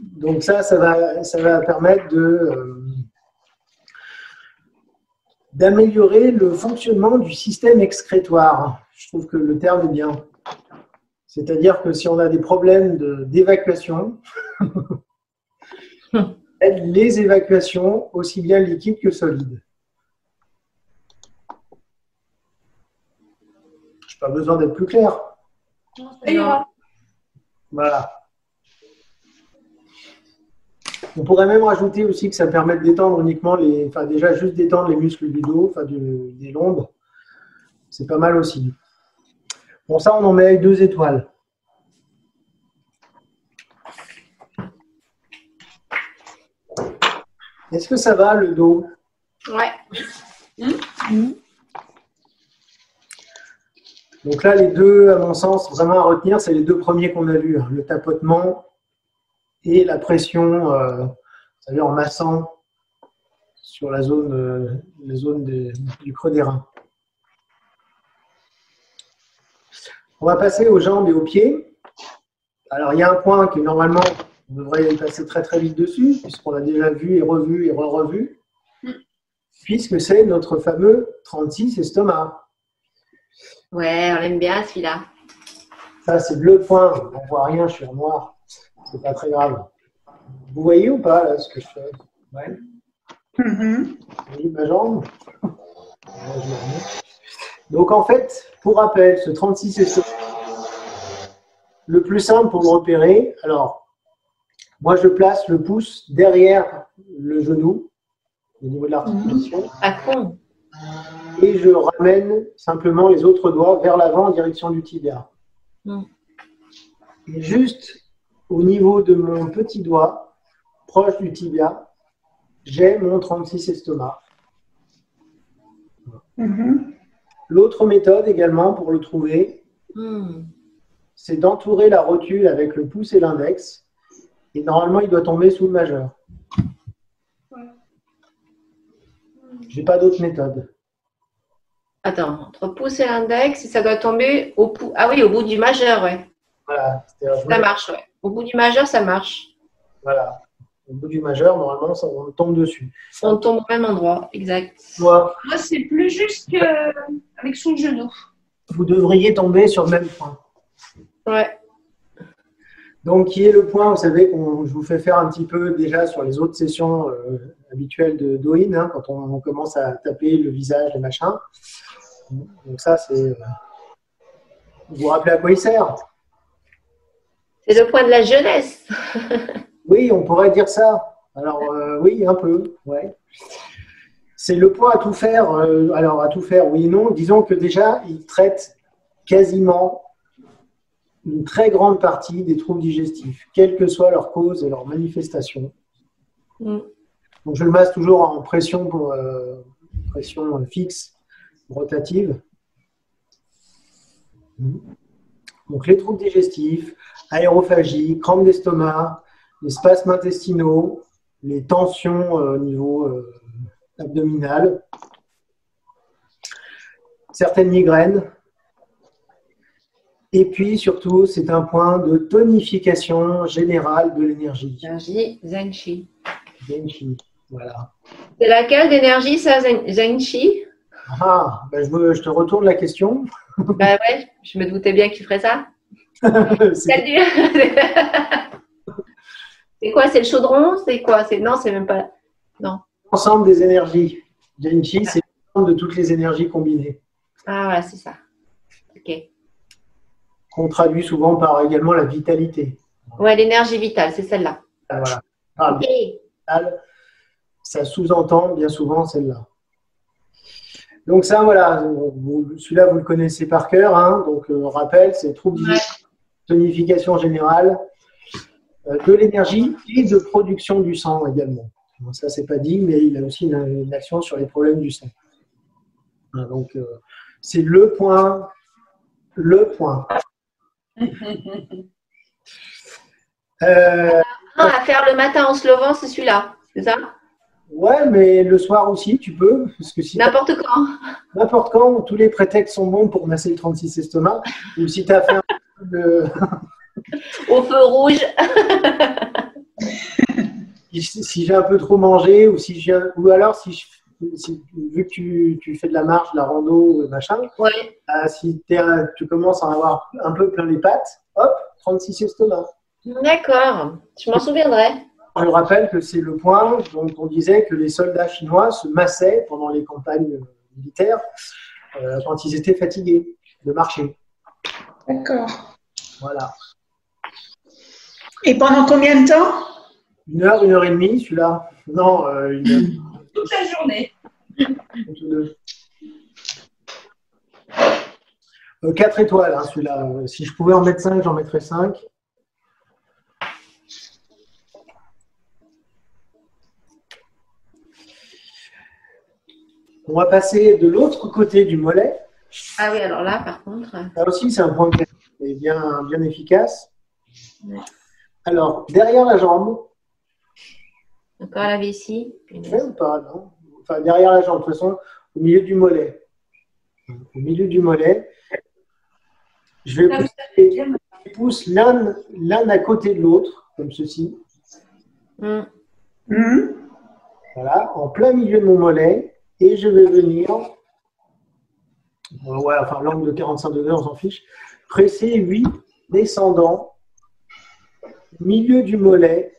Donc ça va permettre d'améliorer le fonctionnement du système excrétoire. Je trouve que le terme est bien. C'est-à-dire que si on a des problèmes d'évacuation, aide les évacuations aussi bien liquides que solides. Je n'ai pas besoin d'être plus clair. Ça ira. Voilà. On pourrait même rajouter aussi que ça permet de détendre uniquement déjà juste détendre les muscles du dos, des lombes. C'est pas mal aussi. Bon, ça, on en met 2 étoiles. Est-ce que ça va, le dos? Ouais. Donc là, les deux, à mon sens, vraiment à retenir, c'est les 2 premiers qu'on a vus. Le tapotement et la pression, c'est-à-dire en massant sur la zone du creux des reins. On va passer aux jambes et aux pieds. Alors, il y a un point que normalement, on devrait y passer très très vite dessus, puisqu'on l'a déjà vu et revu et re-revu, puisque c'est notre fameux 36 estomac. Ouais, on aime bien celui-là. Ça, c'est bleu point. On ne voit rien, je suis en noir. C'est pas très grave. Vous voyez ou pas là, ce que je fais? Ouais. Vous voyez ma jambe? Donc en fait, pour rappel, ce 36 estomac, le plus simple pour le repérer, alors, moi je place le pouce derrière le genou, au niveau de l'articulation. À fond. Et je ramène simplement les autres doigts vers l'avant en direction du tibia. Et juste au niveau de mon petit doigt, proche du tibia, j'ai mon 36 estomac. L'autre méthode également pour le trouver, c'est d'entourer la rotule avec le pouce et l'index. Et normalement, il doit tomber sous le majeur. Je n'ai pas d'autre méthode. Attends, entre pouce et l'index, ça doit tomber au bout. Ah oui, au bout du majeur, ouais. Voilà. Ça marche, ouais. Au bout du majeur, ça marche. Voilà. Au bout du majeur, normalement, on tombe dessus. On tombe au même endroit, exact. Moi, C'est plus juste qu'avec son genou. vous devriez tomber sur le même point. Ouais. Donc, qui est le point, vous savez, je vous fais faire un petit peu déjà sur les autres sessions habituelles de Douyin, hein, quand on commence à taper le visage, les machins. Donc ça, c'est... Vous vous rappelez à quoi il sert? C'est le point de la jeunesse. Oui, on pourrait dire ça. Alors, oui, un peu, ouais. C'est le point à tout faire. Alors, à tout faire, oui et non. Disons que déjà, il traite quasiment une très grande partie des troubles digestifs, quelle que soit leur cause et leur manifestation. Donc, je le masse toujours en pression, pression fixe, rotative. Donc, les troubles digestifs, aérophagie, crampes d'estomac, les spasmes intestinaux, les tensions au niveau abdominal, certaines migraines. Et puis, surtout, c'est un point de tonification générale de l'énergie. Énergie Zenchi. Zenchi, voilà. C'est laquelle d'énergie, ça, Zenchi? Ah, ben je te retourne la question. Bah ouais, je me doutais bien qu'il ferait ça. C'est quoi? C'est le chaudron? C'est quoi? Non, c'est même pas... Non. L'ensemble des énergies. Zenchi, c'est l'ensemble de toutes les énergies combinées. Ah, voilà, c'est ça. Ok. Qu'on traduit souvent par également la vitalité. Ouais, l'énergie vitale, c'est celle-là. Voilà. Ah, vitale, ça sous-entend bien souvent celle-là. Donc ça, voilà, celui-là, vous le connaissez par cœur. Hein, donc, rappel, c'est trouble digestif, tonification générale de l'énergie et de production du sang également. Bon, ça, c'est pas dit, mais il a aussi une action sur les problèmes du sang. Voilà, donc, c'est le point. À faire le matin en se levant, c'est celui-là, c'est ça? Ouais, mais le soir aussi, tu peux. Parce que si n'importe quand. N'importe quand, tous les prétextes sont bons pour masser le 36 estomac. Ou si tu as fait un peu de... Au feu rouge. si j'ai un peu trop mangé ou ou alors vu que tu fais de la marche, de la rando, machin, Ouais. si tu commences à en avoir un peu plein les pattes, hop, 36 estomac. D'accord. Je m'en souviendrai. Je rappelle que c'est le point dont on disait que les soldats chinois se massaient pendant les campagnes militaires quand ils étaient fatigués de marcher. D'accord. Voilà. Et pendant combien de temps? 1 heure, 1 heure et demie, celui-là. Non, 1 heure. Toute la journée. 4 étoiles, hein, celui-là. Si je pouvais en mettre 5, j'en mettrais 5. On va passer de l'autre côté du mollet. Ah oui, alors là, par contre. Là aussi, c'est un point bien, bien efficace. Ouais. Alors, derrière la jambe. Encore la vessie. Ouais, ou pas, non? Enfin, derrière la jambe, de toute façon, au milieu du mollet. Au milieu du mollet. Je vais pousser l'un à côté de l'autre, comme ceci. Voilà, en plein milieu de mon mollet. Et je vais venir, ouais, enfin l'angle de 45 degrés, on s'en fiche, presser 8 descendants, milieu du mollet,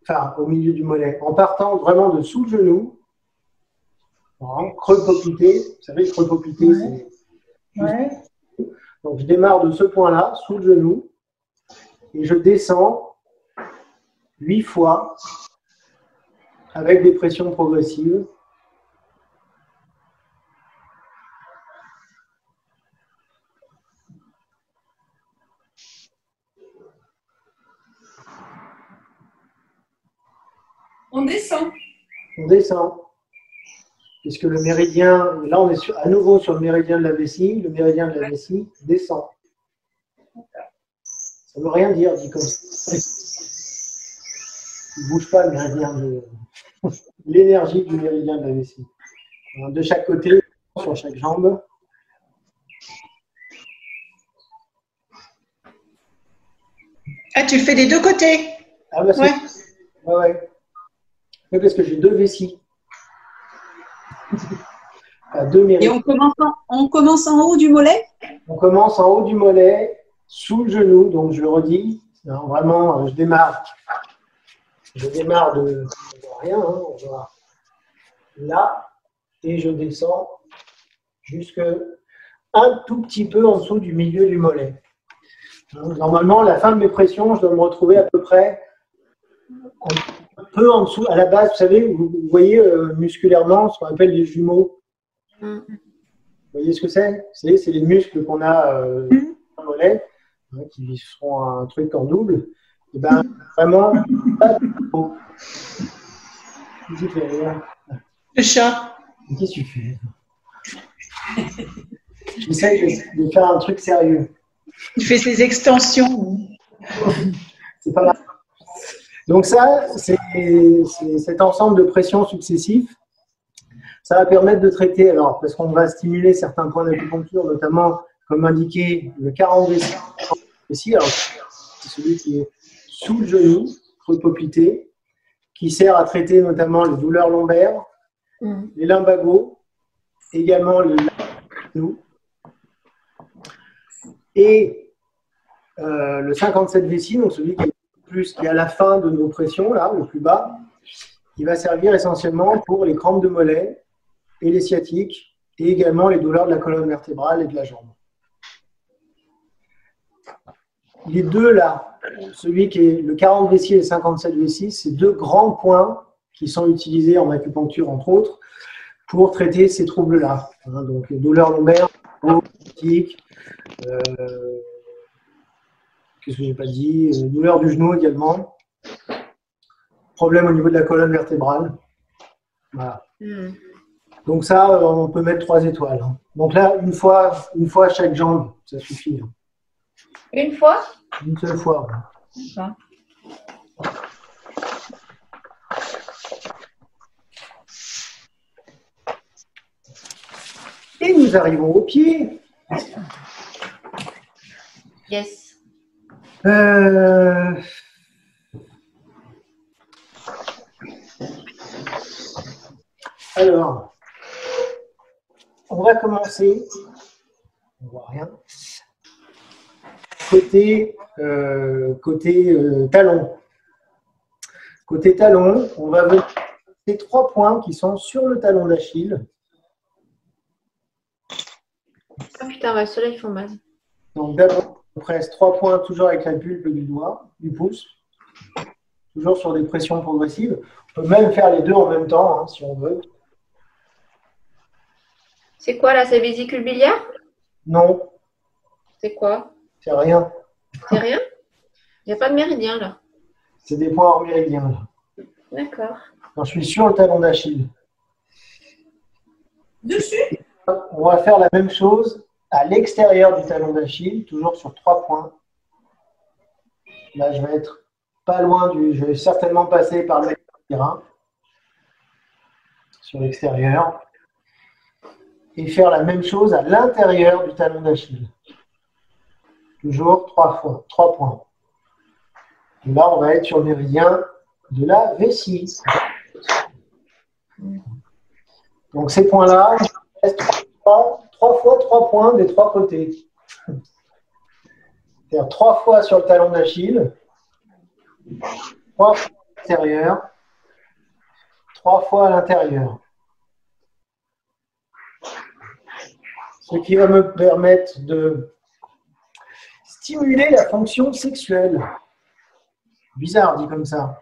enfin au milieu du mollet, en partant vraiment de sous le genou, voilà, creux poplité, vous savez, creux poplité, c'est... Ouais. Donc je démarre de ce point-là, sous le genou, et je descends 8 fois, avec des pressions progressives. On descend. On descend. Puisque le méridien, là on est à nouveau sur le méridien de la vessie, le méridien de la vessie descend. Ça ne veut rien dire, dit comme ça. Il ne bouge pas le méridien de... l'énergie du méridien de la vessie. De chaque côté, sur chaque jambe. Ah, tu le fais des deux côtés? Ah bah ouais. Ouais. Oui, parce que j'ai 2 vessies. Deux méridiens. Et on commence en haut du mollet? On commence en haut du mollet, sous le genou, donc je le redis. Non, vraiment, je démarre de rien, hein, on va là, et je descends jusque un tout petit peu en dessous du milieu du mollet. Donc, normalement, à la fin de mes pressions, je dois me retrouver à peu près un peu en dessous, à la base, vous savez, vous voyez musculairement ce qu'on appelle les jumeaux. Vous voyez ce que c'est? C'est les muscles qu'on a dans le mollet, hein, qui feront un truc en double. Et ben vraiment, pas de jumeaux. Qu'est-ce que tu fais? Le chat. Qu'est-ce que tu fais? J'essaie de faire un truc sérieux. Il fait ses extensions. C'est pas mal. Donc ça, c'est cet ensemble de pressions successives. Ça va permettre de traiter, alors parce qu'on va stimuler certains points d'acupuncture, notamment, comme indiqué, le 40 vessie. Alors, c'est celui qui est sous le genou, creux poplité, qui sert à traiter notamment les douleurs lombaires, les lumbagos, également le genou, et le 57 vessie, donc celui qui est à la fin de nos pressions, là, le plus bas, qui va servir essentiellement pour les crampes de mollet et les sciatiques, et également les douleurs de la colonne vertébrale et de la jambe. Les deux là, celui qui est le 40 vessie et le 57 vessie, c'est 2 grands points qui sont utilisés en acupuncture, entre autres, pour traiter ces troubles-là. Hein, donc, les douleurs lombaires, sciatiques, qu'est-ce que j'ai pas dit, douleurs du genou également, problème au niveau de la colonne vertébrale. Voilà. Donc ça, on peut mettre 3 étoiles. Hein. Donc là, une fois à chaque jambe, ça suffit. Hein. Une fois? Une seule fois. D'accord. Et nous arrivons au pied. Yes. Alors, on va commencer. On ne voit rien. Côté talon. Côté talon, on va venir ces 3 points qui sont sur le talon d'Achille. Ah putain, ouais, ceux-là, ils font mal. Donc d'abord, on presse 3 points toujours avec la pulpe du doigt, du pouce. Toujours sur des pressions progressives. On peut même faire les deux en même temps, hein, si on veut. C'est quoi là? C'est vésicule biliaire? Non, C'est quoi? c'est rien. C'est rien? Il n'y a pas de méridien là. C'est des points hors méridien. Là. D'accord. Quand je suis sur le talon d'Achille. Dessus? On va faire la même chose à l'extérieur du talon d'Achille, toujours sur 3 points. Là, je vais être pas loin je vais certainement passer par le terrain sur l'extérieur et faire la même chose à l'intérieur du talon d'Achille. Toujours 3 points. Et là, on va être sur le méridien de la vessie. Donc ces points-là, 3 fois 3 points des 3 côtés. C'est-à-dire 3 fois sur le talon d'Achille, 3 fois à l'extérieur, 3 fois à l'intérieur. Ce qui va me permettre de stimuler la fonction sexuelle. Bizarre dit comme ça.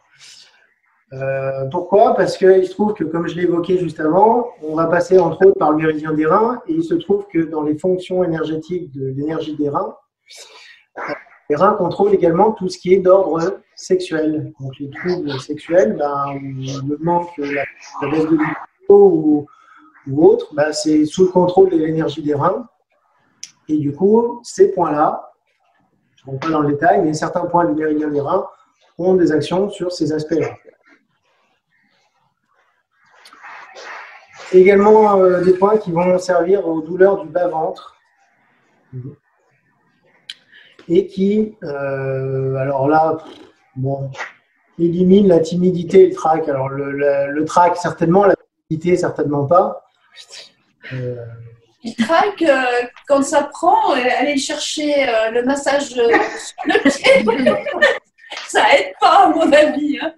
Pourquoi? Parce qu'il se trouve que, comme je l'ai évoqué juste avant, on va passer entre autres par le méridien des reins, et il se trouve que dans les fonctions énergétiques de l'énergie des reins, les reins contrôlent également tout ce qui est d'ordre sexuel. Donc les troubles sexuels, le manque, la baisse de libido ou autre, c'est sous le contrôle de l'énergie des reins. Et du coup, ces points-là, je ne rentre pas dans le détail, mais certains points du méridien des reins ont des actions sur ces aspects-là. Également des points qui vont servir aux douleurs du bas-ventre et qui, alors là, éliminent la timidité et le trac. Alors le trac, certainement, la timidité, certainement pas. Il traque quand ça prend, aller chercher le massage sur le pied. Ça aide pas, à mon avis. Hein.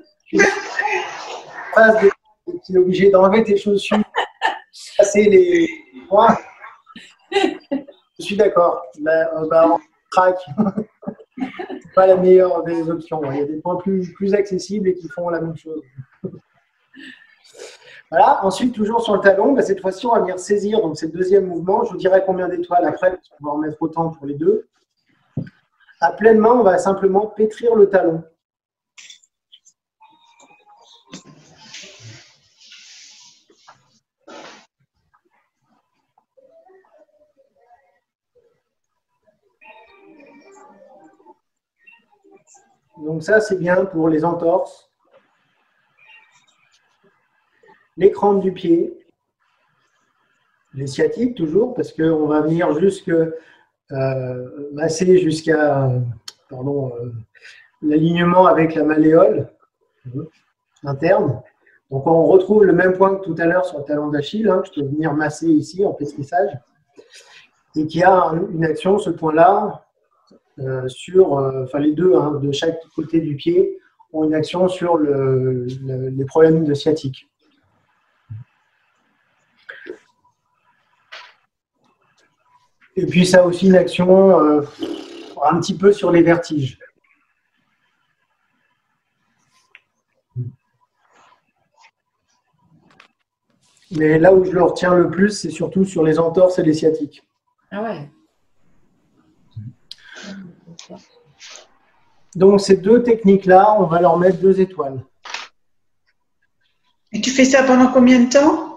Tu es obligé d'enlever tes chaussures, passer les points. Je suis d'accord. On traque. C'est pas la meilleure des options. Il y a des points plus accessibles et qui font la même chose. Voilà. Ensuite, toujours sur le talon, cette fois-ci, on va venir saisir. Donc, c'est le deuxième mouvement. Je vous dirai combien d'étoiles après, parce qu'on va en mettre autant pour les deux. À pleine main, on va simplement pétrir le talon. Donc ça, c'est bien pour les entorses. Les crampes du pied. Les sciatiques, toujours, parce qu'on va venir masser jusqu'à l'alignement avec la malléole interne. Donc on retrouve le même point que tout à l'heure sur le talon d'Achille, que je peux venir masser ici en pétrissage, et qui a une action, ce point-là, les deux de chaque côté du pied ont une action sur les problèmes de sciatique. Et puis ça a aussi une action un petit peu sur les vertiges. Mais là où je le retiens le plus, c'est surtout sur les entorses et les sciatiques. Ah ouais. Donc ces deux techniques-là, on va leur mettre 2 étoiles. Et tu fais ça pendant combien de temps?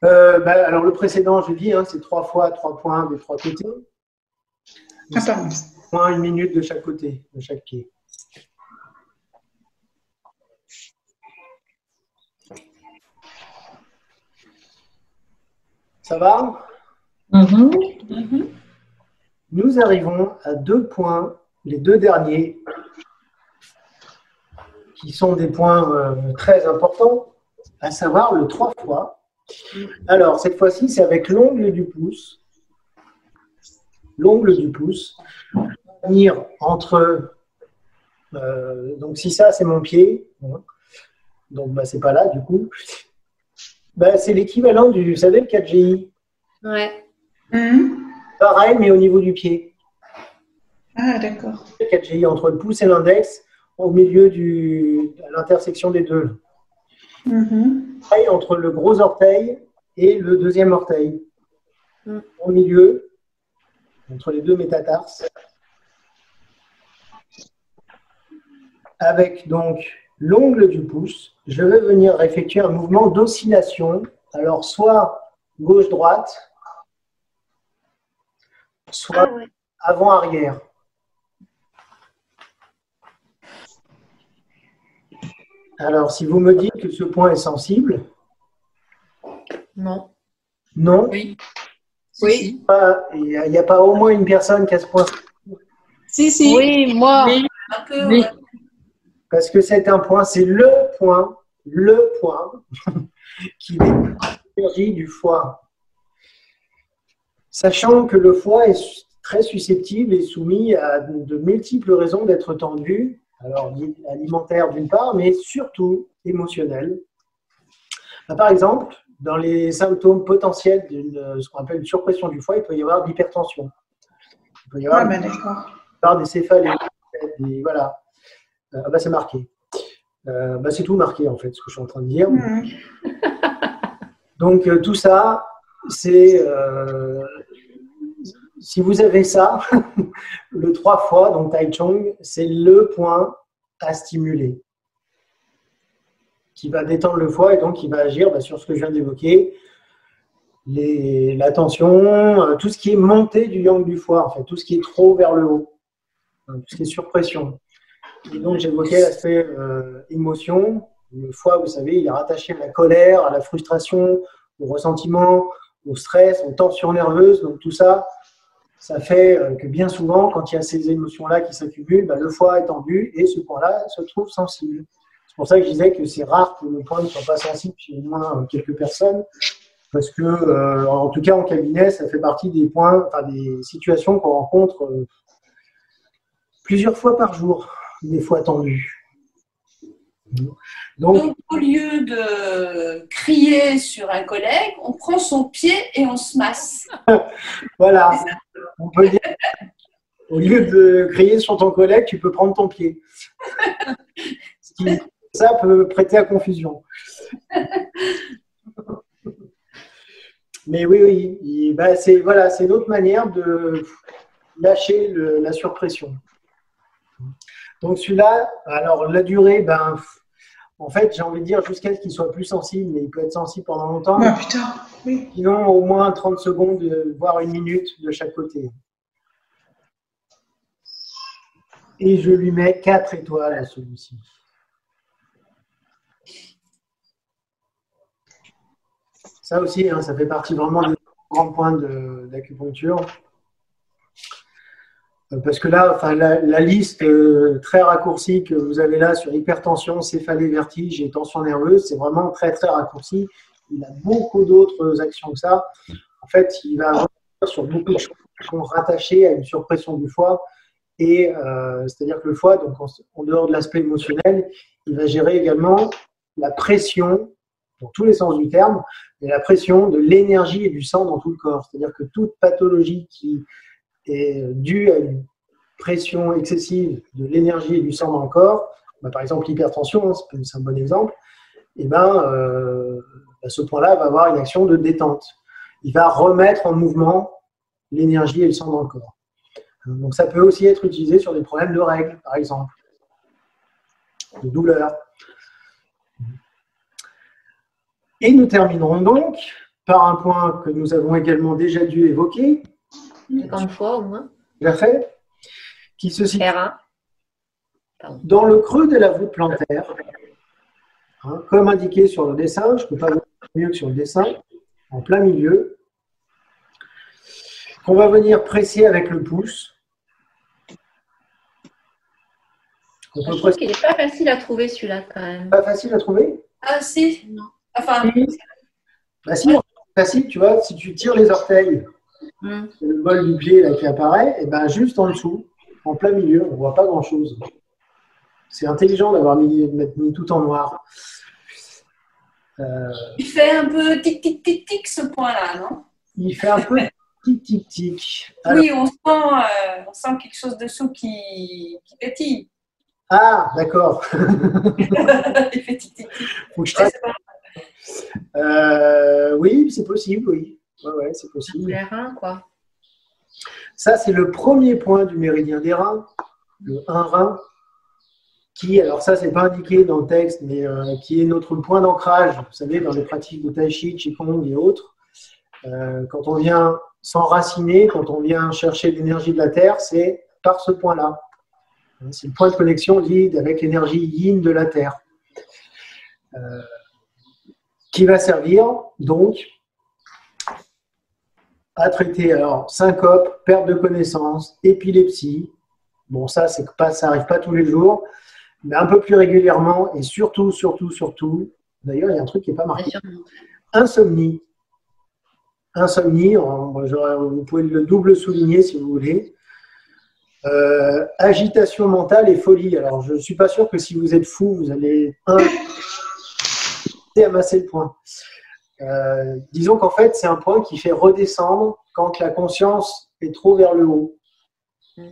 Alors le précédent, je dis, c'est 3 fois 3 points des 3 côtés. Ah, pardon. 1 minute de chaque côté, de chaque pied. Ça va? Nous arrivons à 2 points, les 2 derniers, qui sont des points très importants. à savoir le 3 fois. Alors, cette fois-ci, c'est avec l'ongle du pouce. L'ongle du pouce. Venir entre... donc, si ça, c'est mon pied. Donc, bah, c'est pas là, du coup. Bah, c'est l'équivalent du, vous savez, le 4GI. Ouais. Pareil, mais au niveau du pied. Ah, d'accord. Le 4GI entre le pouce et l'index, au milieu à l'intersection des deux. Pareil, entre le gros orteil et le deuxième orteil. Au milieu, entre les deux métatarses. Avec donc l'ongle du pouce, je vais venir effectuer un mouvement d'oscillation. Alors, soit gauche-droite, soit avant-arrière. Alors, si vous me dites que ce point est sensible, Non. non. Oui. Oui. Il n'y a pas au moins une personne qui a ce point. Si. Oui, moi. Un peu, Oui. ouais. Parce que c'est un point, c'est le point qui dépend de l'énergie du foie. Sachant que le foie est très susceptible et soumis à de multiples raisons d'être tendu, alors alimentaire d'une part, mais surtout émotionnel. Par exemple, dans les symptômes potentiels de ce qu'on appelle une surpression du foie, il peut y avoir de l'hypertension. Il peut y avoir des céphalées, voilà. C'est marqué. C'est tout marqué, en fait, ce que je suis en train de dire. Donc, tout ça, c'est... si vous avez ça, le 3 fois, donc Tai Chong, c'est le point à stimuler qui va détendre le foie et donc qui va agir sur ce que je viens d'évoquer, la tension, tout ce qui est montée du yang du foie, en fait, tout ce qui est trop vers le haut, tout ce qui est surpression. Et donc, j'évoquais l'aspect émotion. Le foie, vous savez, il est rattaché à la colère, à la frustration, au ressentiment, au stress, aux tensions nerveuses. Donc, tout ça, ça fait que bien souvent, quand il y a ces émotions-là qui s'accumulent, le foie est tendu et ce point-là se trouve sensible. C'est pour ça que je disais que c'est rare que le point ne soit pas sensible chez au moins quelques personnes. Parce que, en tout cas, en cabinet, ça fait partie des points, des situations qu'on rencontre plusieurs fois par jour. Des fois tendu. Donc, au lieu de crier sur un collègue, on prend son pied et on se masse. Voilà. On peut dire, au lieu de crier sur ton collègue, tu peux prendre ton pied. Ça peut prêter à confusion. Mais oui. C'est une autre manière de lâcher la surpression. Donc celui-là, alors la durée, en fait, j'ai envie de dire jusqu'à ce qu'il soit plus sensible, mais il peut être sensible pendant longtemps. Ah putain, oui. Sinon, au moins 30 secondes, voire 1 minute de chaque côté. Et je lui mets 4 étoiles à celui-ci. Ça aussi, ça fait partie vraiment des grands points d'acupuncture. Parce que là, la liste très raccourcie que vous avez là sur hypertension, céphalée, vertige et tension nerveuse, c'est vraiment très, très raccourci. Il a beaucoup d'autres actions que ça. En fait, il va revenir sur beaucoup de choses qui sont rattachées à une surpression du foie. Et c'est-à-dire que le foie, donc en dehors de l'aspect émotionnel, il va gérer également la pression, dans tous les sens du terme, et la pression de l'énergie et du sang dans tout le corps. C'est-à-dire que toute pathologie qui est due à une pression excessive de l'énergie et du sang dans le corps, par exemple l'hypertension, c'est un bon exemple, et ce point-là va avoir une action de détente. Il va remettre en mouvement l'énergie et le sang dans le corps. Donc ça peut aussi être utilisé sur des problèmes de règles, par exemple, de douleur. Et nous terminerons donc par un point que nous avons également déjà dû évoquer, 50 fois au moins. Déjà fait, qui se situe R1. dans le creux de la voûte plantaire, comme indiqué sur le dessin, je ne peux pas vous dire mieux que sur le dessin, en plein milieu, qu'on va venir presser avec le pouce. Je trouve qu'il n'est pas facile à trouver celui-là quand même. Pas facile à trouver? Ah si, Enfin, Bah si, facile, tu vois, si tu tires les orteils, le bol du pied là, qui apparaît, et ben juste en dessous, en plein milieu, on ne voit pas grand-chose. C'est intelligent d'avoir mis tout en noir. il fait un peu tic, tic, tic, tic, ce point-là, non? Il fait un peu tic, tic, tic. Alors, Oui, on sent quelque chose dessous qui pétille. ah, d'accord. Il fait tic, tic, tic. Faut que je Ouais, trace. c'est pas- Oui, c'est possible, oui. Ouais, c'est possible. Les reins, quoi. Ça, c'est le premier point du méridien des reins, le 1 rein, qui, alors ça, c'est pas indiqué dans le texte, mais qui est notre point d'ancrage, vous savez, dans les pratiques de Tai Chi, Qigong et autres. Quand on vient s'enraciner, quand on vient chercher l'énergie de la Terre, c'est par ce point-là. C'est le point de connexion lié avec l'énergie yin de la Terre. Qui va servir, donc, à traiter alors syncope, perte de connaissance, épilepsie. Bon, ça n'arrive pas tous les jours, mais un peu plus régulièrement et surtout, d'ailleurs, il y a un truc qui n'est pas marqué. Insomnie. Insomnie, vous pouvez le double souligner si vous voulez. Agitation mentale et folie. Alors, je ne suis pas sûr que si vous êtes fou, vous allez amasser le point. Disons qu'en fait, c'est un point qui fait redescendre quand la conscience est trop vers le haut. Vous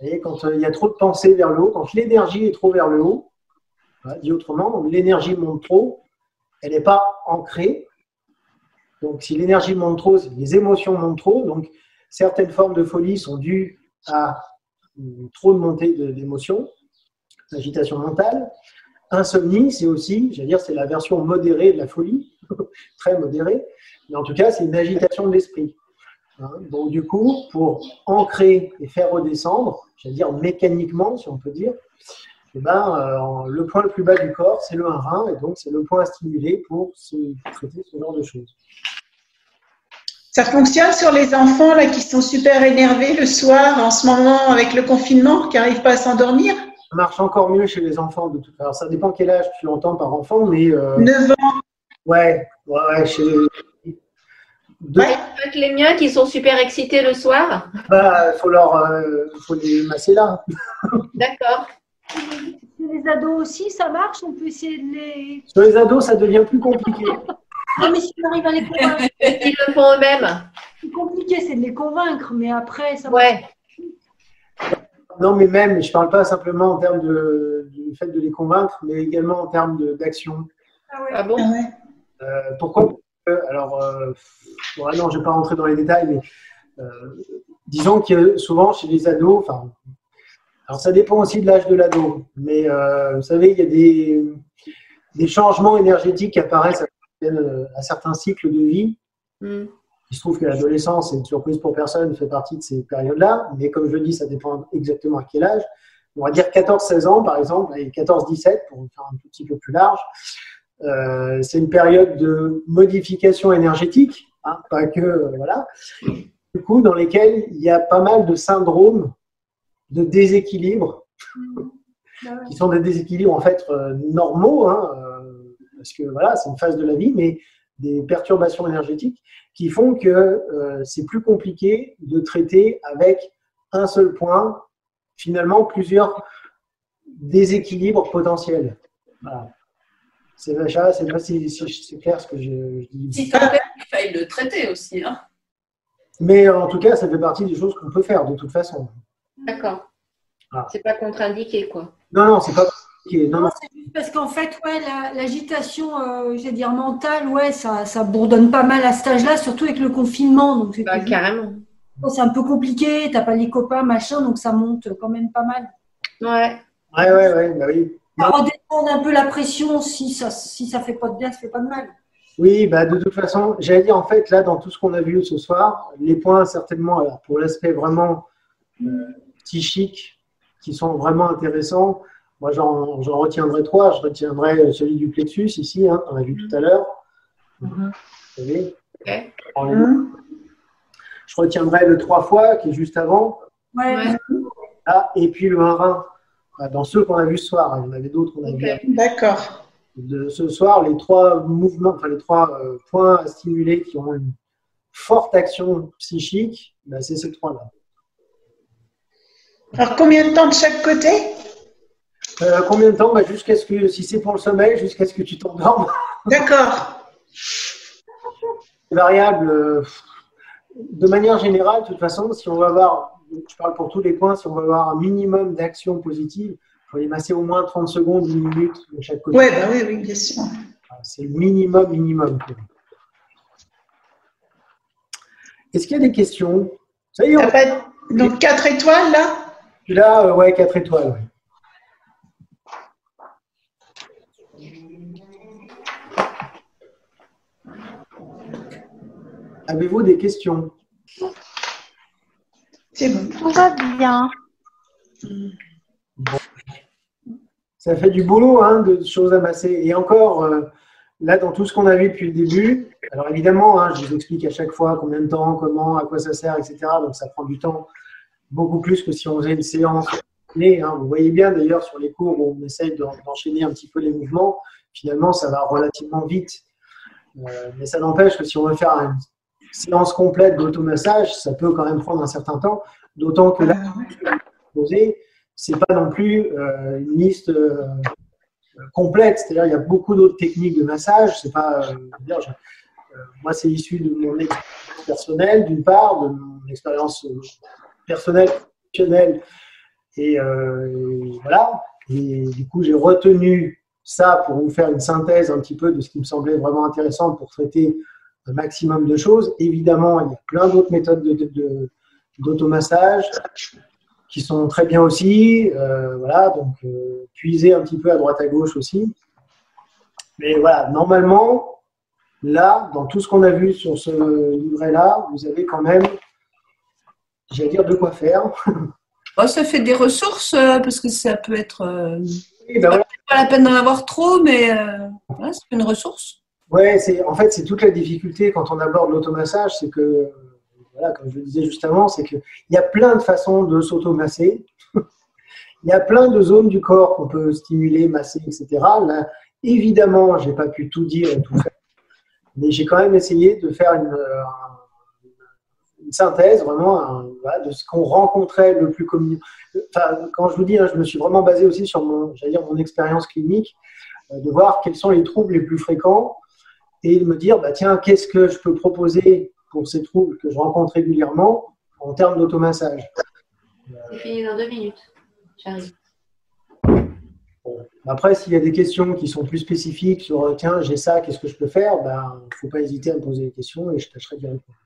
voyez, quand il y a trop de pensées vers le haut, quand l'énergie est trop vers le haut, dit autrement, l'énergie monte trop, elle n'est pas ancrée. Donc, si l'énergie monte trop, les émotions montent trop. Donc, certaines formes de folie sont dues à trop de montée d'émotions, agitation mentale. Insomnie, c'est aussi, c'est la version modérée de la folie, très modérée, mais en tout cas, c'est une agitation de l'esprit. Donc, du coup, pour ancrer et faire redescendre, mécaniquement, si on peut dire, le point le plus bas du corps, c'est le 1 rein, et donc c'est le point à stimuler pour traiter ce genre de choses. Ça fonctionne sur les enfants là, qui sont super énervés le soir, en ce moment, avec le confinement, qui n'arrivent pas à s'endormir? Ça marche encore mieux chez les enfants. Alors, ça dépend quel âge tu entends par enfant, mais… 9 ans. Ouais, chez les… Avec les miens qui sont super excités le soir. Faut les masser là. D'accord. Les ados aussi, ça marche? On peut essayer de les… Sur les ados, ça devient plus compliqué. Non, mais si on arrive à les convaincre, Ils le font eux-mêmes. c'est compliqué, c'est de les convaincre, mais après, ça Ouais. Non, mais même, je ne parle pas simplement en termes du fait de les convaincre, mais également en termes d'action. Ah bon? Pourquoi? Alors, non, je ne vais pas rentrer dans les détails, mais disons que souvent chez les ados, alors ça dépend aussi de l'âge de l'ado, mais vous savez, il y a des changements énergétiques qui apparaissent à certains cycles de vie. Il se trouve que l'adolescence, c'est une surprise pour personne, fait partie de ces périodes-là, mais comme je le dis, ça dépend exactement à quel âge. On va dire 14-16 ans, par exemple, et 14-17, pour faire un tout petit peu plus large. C'est une période de modification énergétique, pas que, voilà, du coup, dans lesquelles il y a pas mal de syndromes de déséquilibre, qui sont des déséquilibres en fait normaux, parce que voilà, c'est une phase de la vie, mais des perturbations énergétiques qui font que c'est plus compliqué de traiter avec un seul point, finalement, plusieurs déséquilibres potentiels. Voilà. C'est clair ce que je dis. Si tant est qu'il faille le traiter aussi. Mais en tout cas, ça fait partie des choses qu'on peut faire de toute façon. D'accord. Ah. C'est pas contre-indiqué, quoi. Non, c'est pas compliqué. Non. C'est juste parce qu'en fait, l'agitation, mentale, ça bourdonne pas mal à cet âge-là, surtout avec le confinement. Donc carrément. C'est un peu compliqué, t'as pas les copains, machin, donc ça monte quand même pas mal. Ouais. Ouais, bah oui. Ça redescend un peu la pression, si ça fait pas de bien, ça fait pas de mal. Oui, bah de toute façon, j'allais dire en fait, là, dans tout ce qu'on a vu ce soir, les points certainement, alors pour l'aspect vraiment psychique, qui sont vraiment intéressants, moi j'en retiendrai 3. Je retiendrai celui du plexus ici, on l'a vu tout à l'heure. Vous savez. Okay. Je retiendrai le 3 fois qui est juste avant. Ouais. Et puis le 1 rein. Dans ceux qu'on a vus ce soir, il y en avait d'autres qu'on a vus. D'accord. de ce soir, les 3 mouvements, enfin les 3 points à stimuler qui ont une forte action psychique, ben, c'est ces 3-là. Alors, combien de temps de chaque côté? Combien de temps? Ben, jusqu'à ce que, si c'est pour le sommeil, jusqu'à ce que tu t'endormes. D'accord. C'est variable. De manière générale, de toute façon, si on va avoir, je parle pour tous les points, si on va avoir un minimum d'action positive, il faut les masser au moins 30 secondes, 1 minute de chaque côté. Ouais, bah oui, oui, bien sûr. C'est le minimum. Est-ce qu'il y a des questions? Ça y est, Donc 4 étoiles là? Là, ouais, 4 étoiles. Ouais. Avez-vous des questions? C'est bon. Tout va bien. Bon. Ça fait du boulot, hein, de choses à masser. Et encore, là, dans tout ce qu'on a vu depuis le début, alors évidemment, hein, je vous explique à chaque fois combien de temps, comment, à quoi ça sert, etc. Donc ça prend du temps, beaucoup plus que si on faisait une séance. Mais, hein, vous voyez bien d'ailleurs sur les cours où on essaye d'enchaîner un petit peu les mouvements, finalement, ça va relativement vite. Mais ça n'empêche que si on veut faire une séance complète d'automassage, ça peut quand même prendre un certain temps, d'autant que là, c'est pas non plus une liste complète, c'est-à-dire il y a beaucoup d'autres techniques de massage. C'est pas, moi, c'est issu de mon expérience personnelle, d'une part, de mon expérience personnelle, professionnelle, et voilà. Et du coup, j'ai retenu ça pour vous faire une synthèse un petit peu de ce qui me semblait vraiment intéressant pour traiter un maximum de choses. Évidemment, il y a plein d'autres méthodes d'automassage qui sont très bien aussi. Voilà, donc puiser un petit peu à droite à gauche aussi. Mais voilà, normalement, là, dans tout ce qu'on a vu sur ce livret-là, vous avez quand même, j'allais dire, de quoi faire. Oh, ça fait des ressources parce que ça peut être. Oui, ben voilà. Pas la peine d'en avoir trop, mais ouais, c'est une ressource. Ouais, en fait, c'est toute la difficulté quand on aborde l'automassage, c'est que, voilà, comme je le disais juste avant, c'est qu'il y a plein de façons de s'automasser. Il y a plein de zones du corps qu'on peut stimuler, masser, etc. Là, évidemment, je n'ai pas pu tout dire et tout faire, mais j'ai quand même essayé de faire une synthèse vraiment voilà, de ce qu'on rencontrait le plus commun. Enfin, quand je vous dis, hein, je me suis vraiment basé aussi sur mon expérience clinique, de voir quels sont les troubles les plus fréquents et de me dire, bah, tiens, qu'est-ce que je peux proposer pour ces troubles que je rencontre régulièrement en termes d'automassage. C'est fini dans 2 minutes. J'arrive. Bon. Après, s'il y a des questions qui sont plus spécifiques sur, tiens, j'ai ça, qu'est-ce que je peux faire, il ne faut pas hésiter à me poser des questions et je tâcherai d'y répondre.